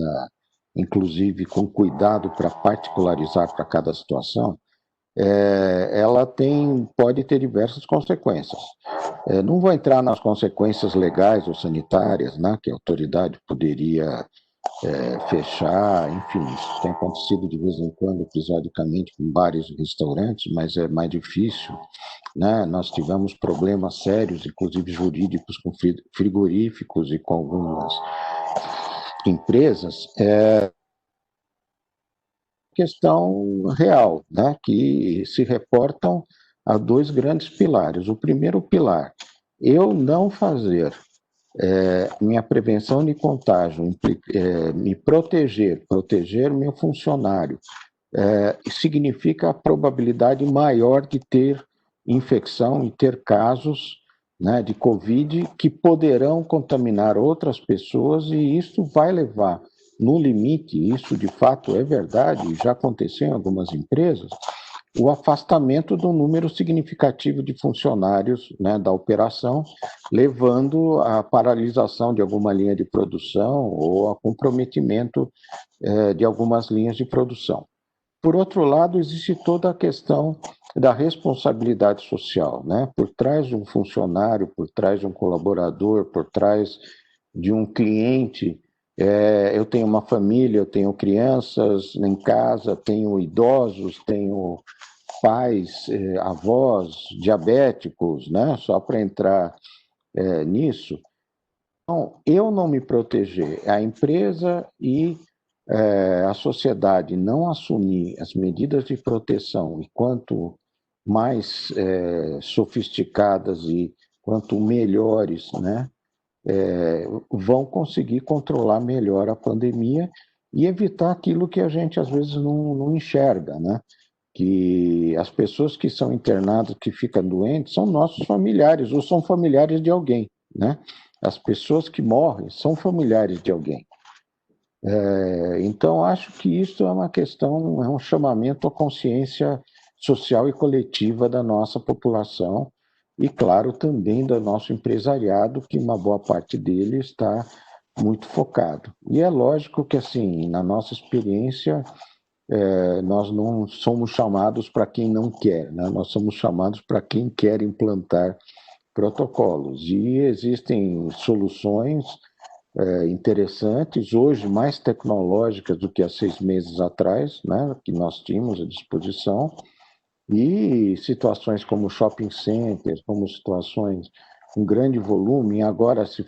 inclusive com cuidado para particularizar para cada situação, ela pode ter diversas consequências. Não vou entrar nas consequências legais ou sanitárias, né, que a autoridade poderia fechar, enfim, isso tem acontecido de vez em quando, episodicamente, com bares e restaurantes, mas é mais difícil, né? Nós tivemos problemas sérios, inclusive jurídicos, com frigoríficos e com algumas empresas, questão real, né? Que se reportam a dois grandes pilares. O primeiro pilar, eu não fazer minha prevenção de contágio, me proteger meu funcionário, significa a probabilidade maior de ter infecção e ter casos, né, de Covid que poderão contaminar outras pessoas, e isso vai levar, no limite, isso de fato é verdade, já aconteceu em algumas empresas, o afastamento do número significativo de funcionários, né, da operação, levando à paralisação de alguma linha de produção ou a comprometimento de algumas linhas de produção. Por outro lado, existe toda a questão da responsabilidade social, né? Por trás de um funcionário, por trás de um colaborador, por trás de um cliente, eu tenho uma família, eu tenho crianças em casa, tenho idosos, tenho pais, avós, diabéticos, né? Só para entrar nisso. Então, eu não me proteger, a empresa e a sociedade não assumir as medidas de proteção, e quanto mais sofisticadas e quanto melhores, né, vão conseguir controlar melhor a pandemia e evitar aquilo que a gente às vezes não enxerga, né? Que as pessoas que são internadas, que ficam doentes, são nossos familiares ou são familiares de alguém, né? As pessoas que morrem são familiares de alguém. Então, acho que isso é uma questão, é um chamamento à consciência social e coletiva da nossa população e, claro, também do nosso empresariado, que uma boa parte dele está muito focado. E é lógico que, assim, na nossa experiência, nós não somos chamados para quem não quer, né? Nós somos chamados para quem quer implantar protocolos. E existem soluções interessantes, hoje mais tecnológicas do que há 6 meses atrás, né, que nós tínhamos à disposição, e situações como shopping centers, como situações com grande volume, agora se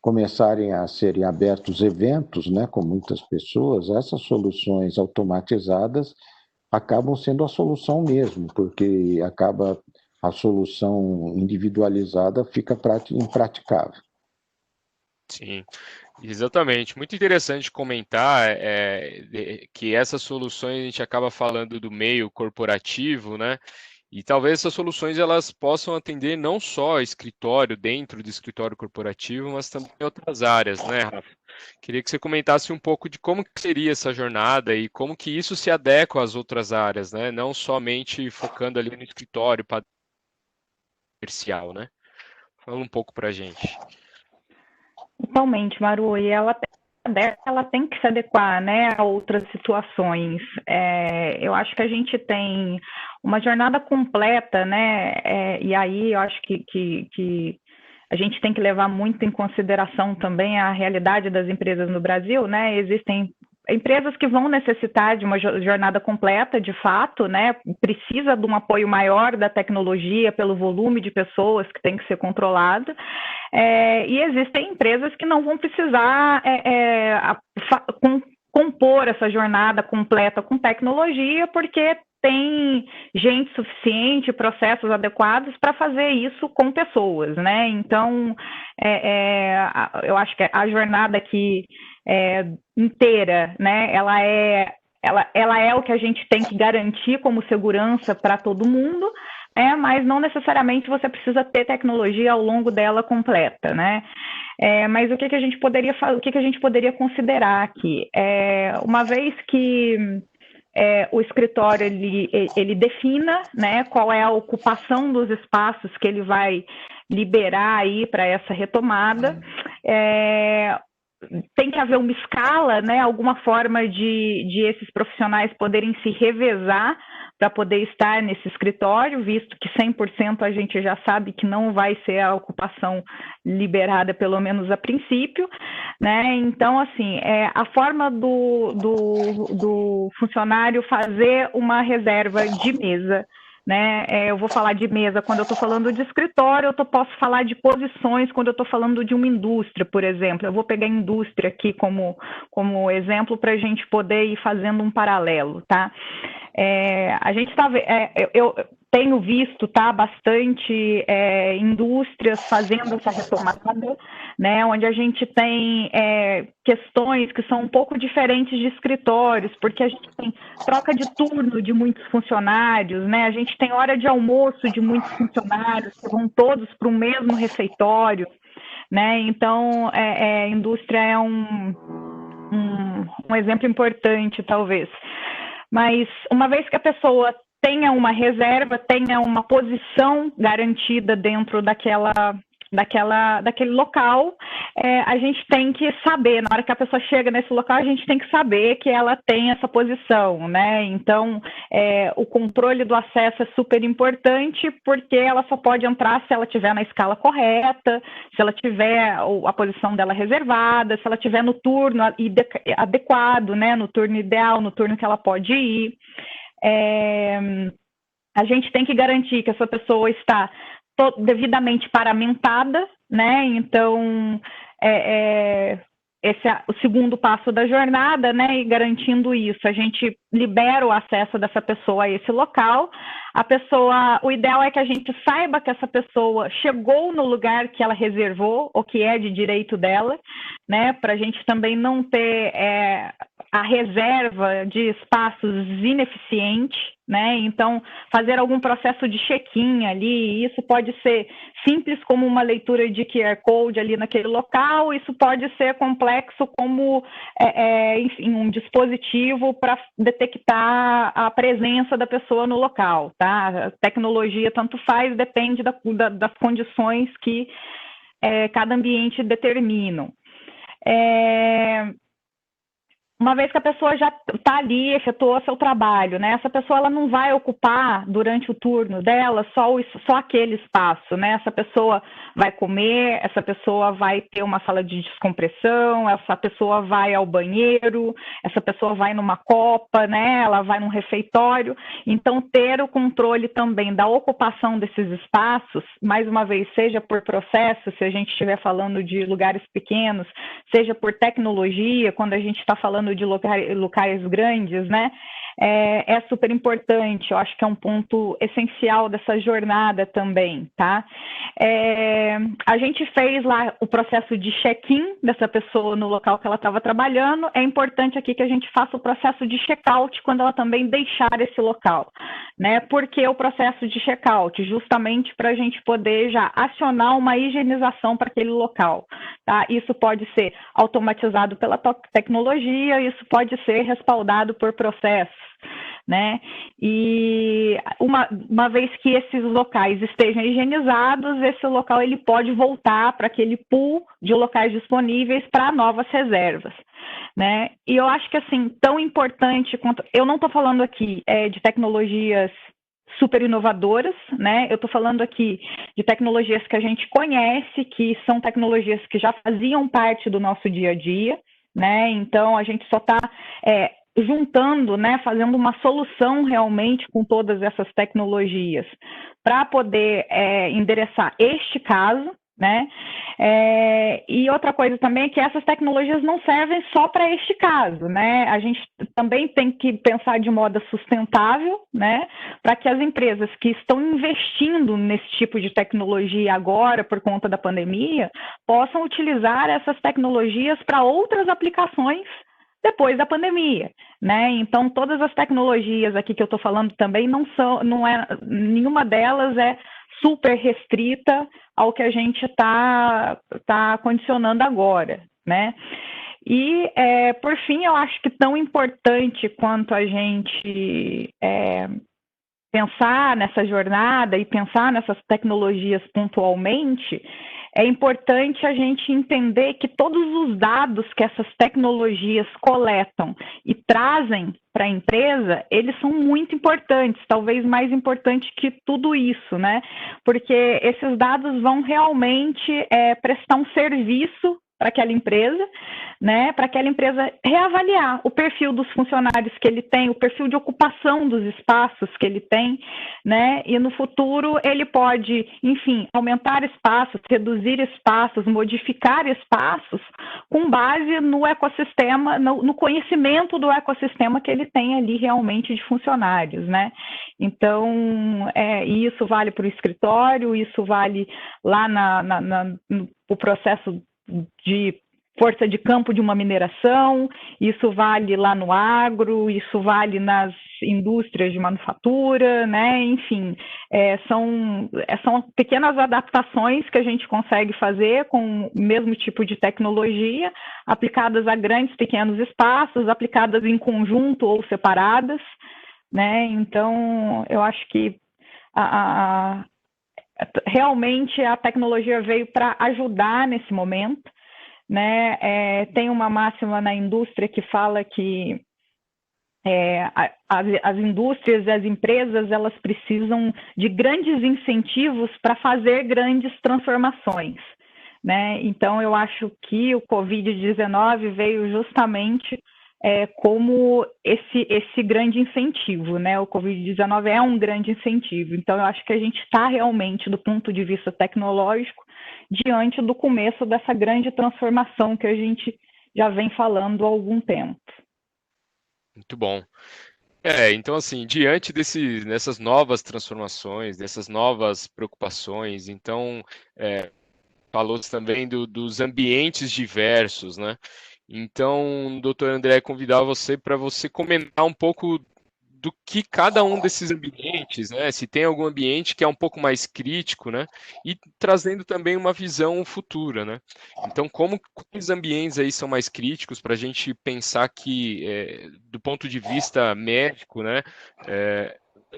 começarem a serem abertos eventos, né, com muitas pessoas, essas soluções automatizadas acabam sendo a solução mesmo, porque a solução individualizada fica impraticável. Sim, exatamente. Muito interessante comentar que essas soluções a gente acaba falando do meio corporativo, né? E talvez essas soluções elas possam atender não só escritório dentro do escritório corporativo, mas também outras áreas, né, Rafa? Queria que você comentasse um pouco de como que seria essa jornada e como que isso se adequa às outras áreas, né? Não somente focando ali no escritório comercial, né? Fala um pouco para a gente. Totalmente, Maru, e ela tem que se adequar, né, a outras situações. Eu acho que a gente tem uma jornada completa, né, e aí eu acho que a gente tem que levar muito em consideração também a realidade das empresas no Brasil, né, existem empresas que vão necessitar de uma jornada completa, de fato, né, precisa de um apoio maior da tecnologia pelo volume de pessoas que tem que ser controlado, e existem empresas que não vão precisar compor essa jornada completa com tecnologia, porque tem gente suficiente, processos adequados para fazer isso com pessoas, né? Então, eu acho que a jornada aqui inteira, né? Ela é o que a gente tem que garantir como segurança para todo mundo, mas não necessariamente você precisa ter tecnologia ao longo dela completa, né? Mas o que a gente poderia fazer, o que a gente poderia considerar aqui? Uma vez que o escritório ele defina, né, qual é a ocupação dos espaços que ele vai liberar aí para essa retomada, tem que haver uma escala, né, alguma forma de esses profissionais poderem se revezar para poder estar nesse escritório, visto que 100% a gente já sabe que não vai ser a ocupação liberada, pelo menos a princípio, né? Então, assim, a forma do funcionário fazer uma reserva de mesa, né? Eu vou falar de mesa quando eu estou falando de escritório, eu posso falar de posições quando eu estou falando de uma indústria, por exemplo. Eu vou pegar a indústria aqui como exemplo para a gente poder ir fazendo um paralelo, tá? A gente eu tenho visto, tá, bastante indústrias fazendo essa retomada, né, onde a gente tem questões que são um pouco diferentes de escritórios, porque a gente tem troca de turno de muitos funcionários, né, a gente tem hora de almoço de muitos funcionários que vão todos para o mesmo refeitório, né, então a indústria é um exemplo importante, talvez. Mas uma vez que a pessoa tenha uma reserva, tenha uma posição garantida dentro daquele local, a gente tem que saber, na hora que a pessoa chega nesse local, a gente tem que saber que ela tem essa posição, né? Então, o controle do acesso é super importante, porque ela só pode entrar se ela estiver na escala correta, se ela tiver a posição dela reservada, se ela estiver no turno adequado, né? No turno ideal, no turno que ela pode ir. A gente tem que garantir que essa pessoa está devidamente paramentada, né? Então, esse é o segundo passo da jornada, né? E garantindo isso, a gente libera o acesso dessa pessoa a esse local. O ideal é que a gente saiba que essa pessoa chegou no lugar que ela reservou, ou que é de direito dela, né? Para a gente também não ter a reserva de espaços ineficiente, né? Então, fazer algum processo de check-in ali, isso pode ser simples como uma leitura de QR Code ali naquele local, isso pode ser complexo como, enfim, um dispositivo para detectar a presença da pessoa no local, tá? A tecnologia tanto faz, depende das condições que cada ambiente determina. uma vez que a pessoa já está ali, efetuou seu trabalho, né? Essa pessoa ela não vai ocupar durante o turno dela só aquele espaço, né? Essa pessoa vai comer, essa pessoa vai ter uma sala de descompressão, essa pessoa vai ao banheiro, essa pessoa vai numa copa, né? Ela vai num refeitório. Então, ter o controle também da ocupação desses espaços, mais uma vez, seja por processo, se a gente estiver falando de lugares pequenos, seja por tecnologia, quando a gente está falando de locais grandes, né? É super importante, eu acho que é um ponto essencial dessa jornada também, tá? A gente fez lá o processo de check-in dessa pessoa no local que ela estava trabalhando, é importante aqui que a gente faça o processo de check-out quando ela também deixar esse local, né? Por que o processo de check-out? Justamente para a gente poder já acionar uma higienização para aquele local, tá? Isso pode ser automatizado pela tecnologia, isso pode ser respaldado por processos, né? E uma vez que esses locais estejam higienizados, esse local ele pode voltar para aquele pool de locais disponíveis para novas reservas, né? E eu acho que assim, tão importante quanto... Eu não estou falando aqui de tecnologias super inovadoras, né? Eu estou falando aqui de tecnologias que a gente conhece, que são tecnologias que já faziam parte do nosso dia a dia, né? Então, a gente só está juntando, né? Fazendo uma solução realmente com todas essas tecnologias para poder endereçar este caso, né? E outra coisa também é que essas tecnologias não servem só para este caso, né? A gente também tem que pensar de modo sustentável, né? Para que as empresas que estão investindo nesse tipo de tecnologia agora, por conta da pandemia, possam utilizar essas tecnologias para outras aplicações depois da pandemia, né? Então, todas as tecnologias aqui que eu estou falando também nenhuma delas é super restrita ao que a gente está condicionando agora, né? E, por fim, eu acho que tão importante quanto a gente pensar nessa jornada e pensar nessas tecnologias pontualmente, é importante a gente entender que todos os dados que essas tecnologias coletam e trazem para a empresa, eles são muito importantes, talvez mais importante que tudo isso, né? Porque esses dados vão realmente prestar um serviço para aquela empresa, né? Para aquela empresa reavaliar o perfil dos funcionários que ele tem, o perfil de ocupação dos espaços que ele tem, né? E no futuro ele pode, enfim, aumentar espaços, reduzir espaços, modificar espaços com base no ecossistema, no conhecimento do ecossistema que ele tem ali realmente de funcionários, né? Então, isso vale para o escritório, isso vale lá no processo de força de campo de uma mineração, isso vale lá no agro, isso vale nas indústrias de manufatura, né? Enfim, são pequenas adaptações que a gente consegue fazer com o mesmo tipo de tecnologia, aplicadas a grandes, pequenos espaços, aplicadas em conjunto ou separadas, né? Então, eu acho que realmente a tecnologia veio para ajudar nesse momento, né? Tem uma máxima na indústria que fala que as indústrias e as empresas elas precisam de grandes incentivos para fazer grandes transformações, né? Então eu acho que o Covid-19 veio justamente como esse grande incentivo, né? O Covid-19 é um grande incentivo. Então, eu acho que a gente está realmente, do ponto de vista tecnológico, diante do começo dessa grande transformação que a gente já vem falando há algum tempo. Muito bom. Então, assim, diante dessas novas transformações, dessas novas preocupações, então, falou-se também dos ambientes diversos, né? Então, doutor André, convidar você para você comentar um pouco do que cada um desses ambientes, né? Se tem algum ambiente que é um pouco mais crítico, né? E trazendo também uma visão futura, né? Então, quais ambientes aí são mais críticos para a gente pensar que, do ponto de vista médico, né?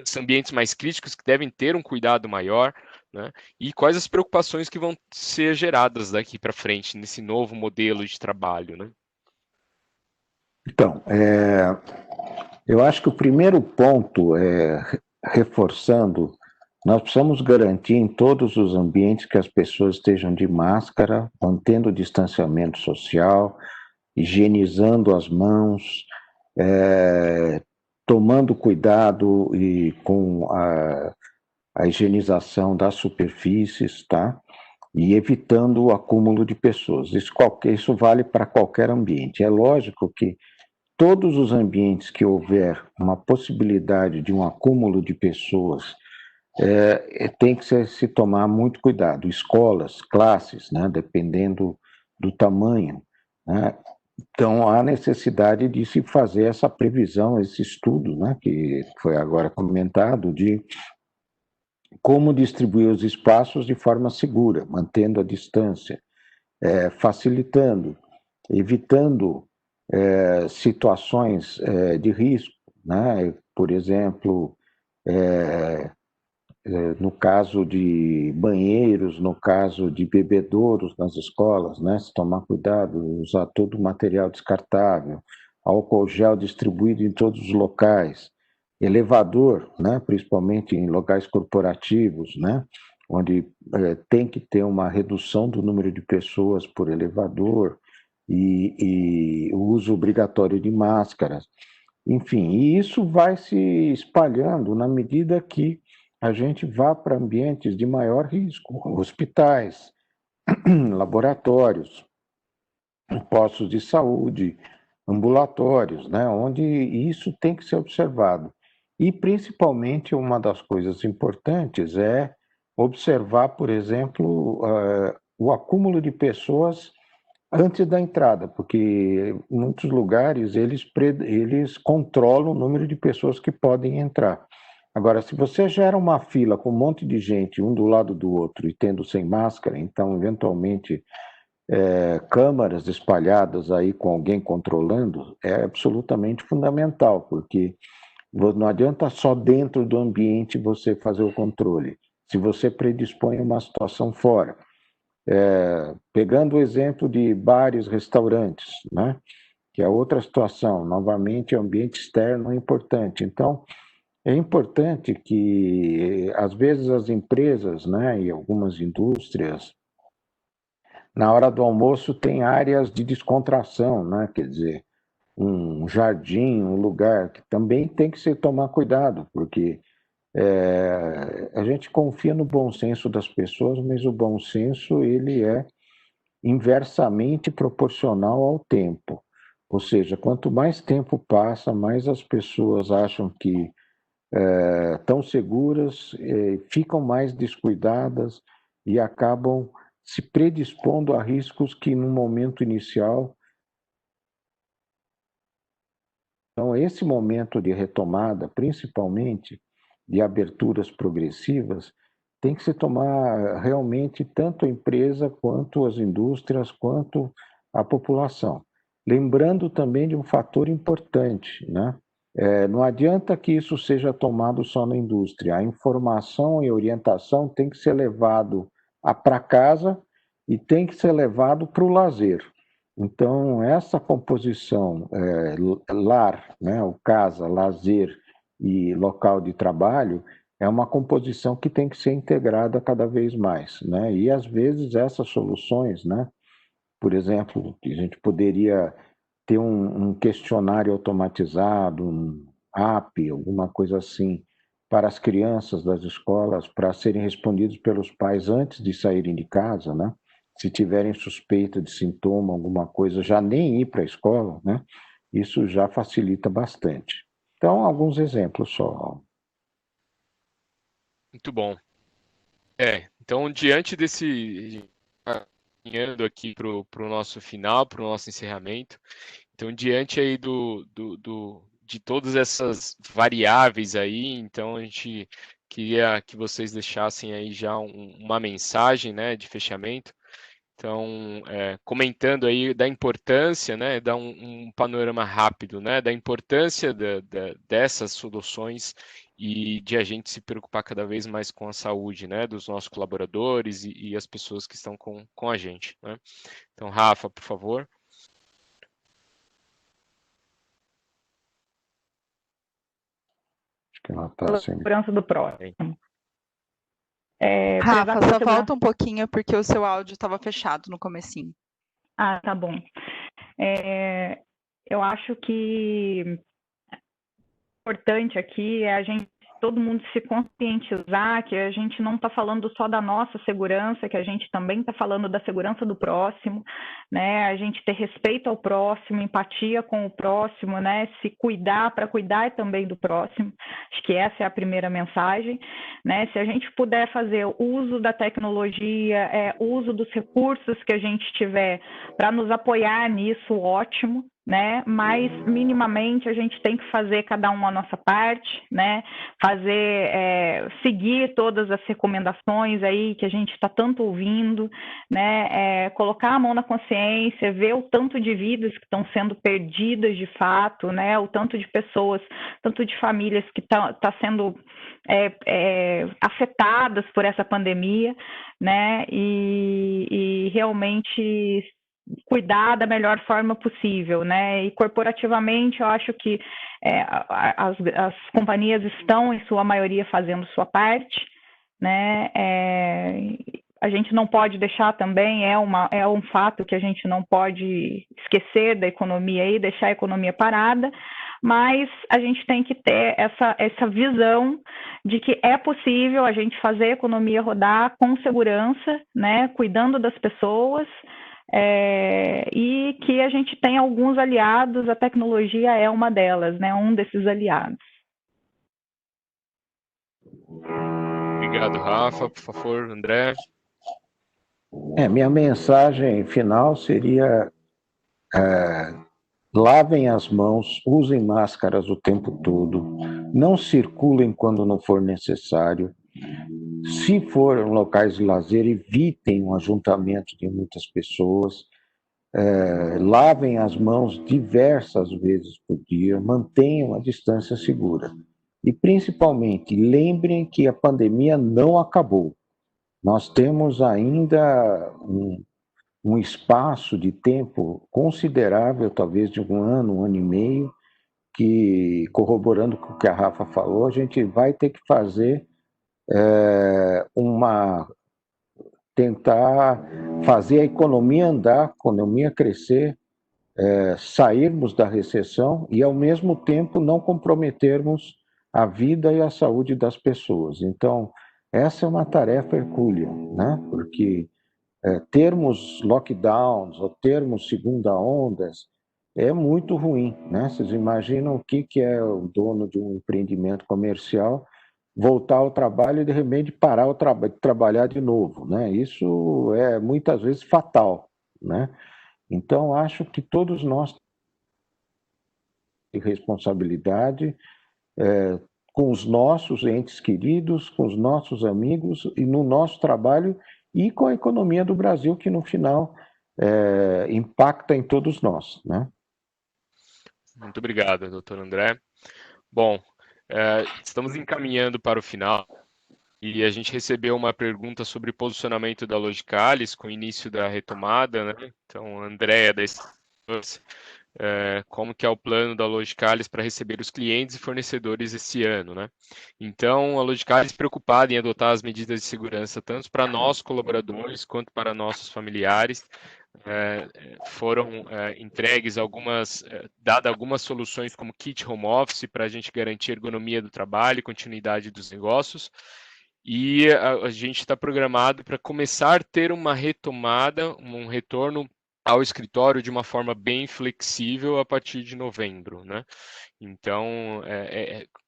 São ambientes mais críticos que devem ter um cuidado maior, né? E quais as preocupações que vão ser geradas daqui para frente nesse novo modelo de trabalho, né? Então, eu acho que o primeiro ponto é, reforçando, nós precisamos garantir em todos os ambientes que as pessoas estejam de máscara, mantendo o distanciamento social, higienizando as mãos, tomando cuidado e com a higienização das superfícies, tá? E evitando o acúmulo de pessoas. Isso vale para qualquer ambiente. É lógico que todos os ambientes que houver uma possibilidade de um acúmulo de pessoas, tem que se tomar muito cuidado. Escolas, classes, né, dependendo do tamanho, né? Então, há necessidade de se fazer essa previsão, esse estudo, né, que foi agora comentado, de como distribuir os espaços de forma segura, mantendo a distância, facilitando, evitando situações de risco, né? Por exemplo, no caso de banheiros, no caso de bebedouros nas escolas, né? Se tomar cuidado, usar todo o material descartável, álcool gel distribuído em todos os locais, elevador, né? Principalmente em locais corporativos, né? Onde tem que ter uma redução do número de pessoas por elevador e o uso obrigatório de máscaras. Enfim, e isso vai se espalhando na medida que a gente vá para ambientes de maior risco, hospitais, laboratórios, postos de saúde, ambulatórios, né, onde isso tem que ser observado. E, principalmente, uma das coisas importantes é observar, por exemplo, o acúmulo de pessoas antes da entrada, porque em muitos lugares eles controlam o número de pessoas que podem entrar. Agora, se você gera uma fila com um monte de gente, um do lado do outro, e tendo sem máscara, então, eventualmente, câmaras espalhadas aí com alguém controlando, é absolutamente fundamental, porque não adianta só dentro do ambiente você fazer o controle, se você predispõe uma situação fora. Pegando o exemplo de bares, restaurantes, né? Que é outra situação, novamente, o ambiente externo é importante. Então, é importante que, às vezes, as empresas, né, e algumas indústrias, na hora do almoço, tem áreas de descontração, né? Quer dizer, um jardim, um lugar que também tem que se tomar cuidado, porque a gente confia no bom senso das pessoas, mas o bom senso, ele é inversamente proporcional ao tempo. Ou seja, quanto mais tempo passa, mais as pessoas acham que estão seguras, ficam mais descuidadas e acabam se predispondo a riscos que no momento inicial. Então, esse momento de retomada, principalmente de aberturas progressivas, tem que se tomar realmente tanto a empresa, quanto as indústrias, quanto a população. Lembrando também de um fator importante, né? Não adianta que isso seja tomado só na indústria. A informação e orientação tem que ser levado para casa e tem que ser levado para o lazer. Então, essa composição lar, né, o casa, lazer e local de trabalho, é uma composição que tem que ser integrada cada vez mais, né? E, às vezes, essas soluções, né, por exemplo, a gente poderia ter um questionário automatizado, um app, alguma coisa assim, para as crianças das escolas, para serem respondidos pelos pais antes de saírem de casa, né? Se tiverem suspeita de sintoma, alguma coisa, já nem ir para a escola, né? Isso já facilita bastante. Então, alguns exemplos só. Muito bom. Então, diante desse, caminhando aqui para o nosso final, para o nosso encerramento, então, diante aí de todas essas variáveis aí, então a gente queria que vocês deixassem aí já uma mensagem, né, de fechamento. Então, comentando aí da importância, né, dar um panorama rápido, né, da importância dessas soluções e de a gente se preocupar cada vez mais com a saúde, né, dos nossos colaboradores e as pessoas que estão com a gente, né? Então, Rafa, por favor. que ela está sem... Segurança do próximo. Rafa, só volta um pouquinho porque o seu áudio estava fechado no comecinho. Ah, tá bom. Eu acho que importante aqui é todo mundo se conscientizar que a gente não está falando só da nossa segurança, que a gente também está falando da segurança do próximo, né? A gente ter respeito ao próximo, empatia com o próximo, né? Se cuidar para cuidar também do próximo. Acho que essa é a primeira mensagem, né? Se a gente puder fazer uso da tecnologia, uso dos recursos que a gente tiver para nos apoiar nisso, ótimo, né? Mas minimamente a gente tem que fazer cada um a nossa parte, né? Seguir todas as recomendações aí que a gente está tanto ouvindo, né? Colocar a mão na consciência, ver o tanto de vidas que estão sendo perdidas de fato, né? O tanto de pessoas, tanto de famílias que tá sendo afetadas por essa pandemia, né? E realmente cuidar da melhor forma possível, né? E corporativamente eu acho que as companhias estão, em sua maioria, fazendo sua parte, né? A gente não pode deixar também, é um fato que a gente não pode esquecer da economia e deixar a economia parada, mas a gente tem que ter essa visão de que é possível a gente fazer a economia rodar com segurança, né? Cuidando das pessoas, e que a gente tem alguns aliados, a tecnologia é uma delas, né? Um desses aliados. Obrigado, Rafa. Por favor, André. Minha mensagem final seria: lavem as mãos, usem máscaras o tempo todo, não circulem quando não for necessário. Se for em locais de lazer, evitem um ajuntamento de muitas pessoas. Lavem as mãos diversas vezes por dia, mantenham a distância segura. E, principalmente, lembrem que a pandemia não acabou. Nós temos ainda um espaço de tempo considerável, talvez de um ano e meio, que, corroborando com o que a Rafa falou, a gente vai ter que fazer tentar fazer a economia andar, a economia crescer, sairmos da recessão e, ao mesmo tempo, não comprometermos a vida e a saúde das pessoas. Então, essa é uma tarefa hercúlea, né? Porque termos lockdowns ou termos segunda ondas é muito ruim, né? Vocês imaginam o que é o dono de um empreendimento comercial voltar ao trabalho e de repente parar de trabalhar de novo, né? Isso é muitas vezes fatal, né? Então acho que todos nós temos responsabilidade com os nossos entes queridos, com os nossos amigos e no nosso trabalho e com a economia do Brasil, que no final impacta em todos nós, né? Muito obrigado, doutor André. Bom, estamos encaminhando para o final e a gente recebeu uma pergunta sobre posicionamento da Logicalis com o início da retomada, né? Então, Andréa, como que é o plano da Logicalis para receber os clientes e fornecedores esse ano, né? Então, a Logicalis preocupada em adotar as medidas de segurança tanto para nossos colaboradores quanto para nossos familiares. Foram entregues dadas algumas soluções como kit home office para a gente garantir a ergonomia do trabalho e continuidade dos negócios. E a gente está programado para começar a ter uma retomada, um retorno ao escritório de uma forma bem flexível a partir de novembro, né? Então,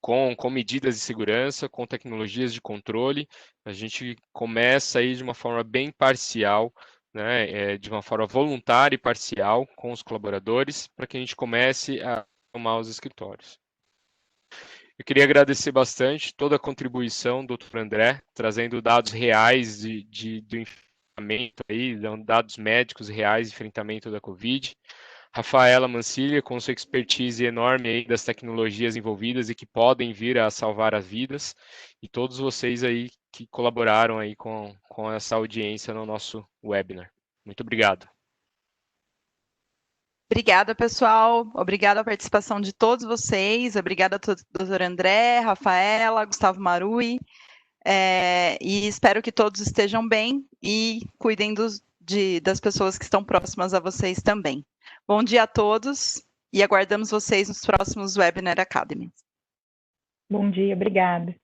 com medidas de segurança, com tecnologias de controle, a gente começa aí de uma forma bem parcial, né? De uma forma voluntária e parcial com os colaboradores, para que a gente comece a tomar os escritórios. Eu queria agradecer bastante toda a contribuição do Dr. André, trazendo dados reais do enfrentamento, aí, dados médicos reais de enfrentamento da Covid. Rafaela Mancilha, com sua expertise enorme aí das tecnologias envolvidas e que podem vir a salvar as vidas. E todos vocês aí que colaboraram aí com essa audiência no nosso webinar. Muito obrigado. Obrigada, pessoal. Obrigada a participação de todos vocês. Obrigada a doutor André, Rafaela, Gustavo Marui. E espero que todos estejam bem e cuidem das pessoas que estão próximas a vocês também. Bom dia a todos e aguardamos vocês nos próximos Webinar Academy. Bom dia, obrigada.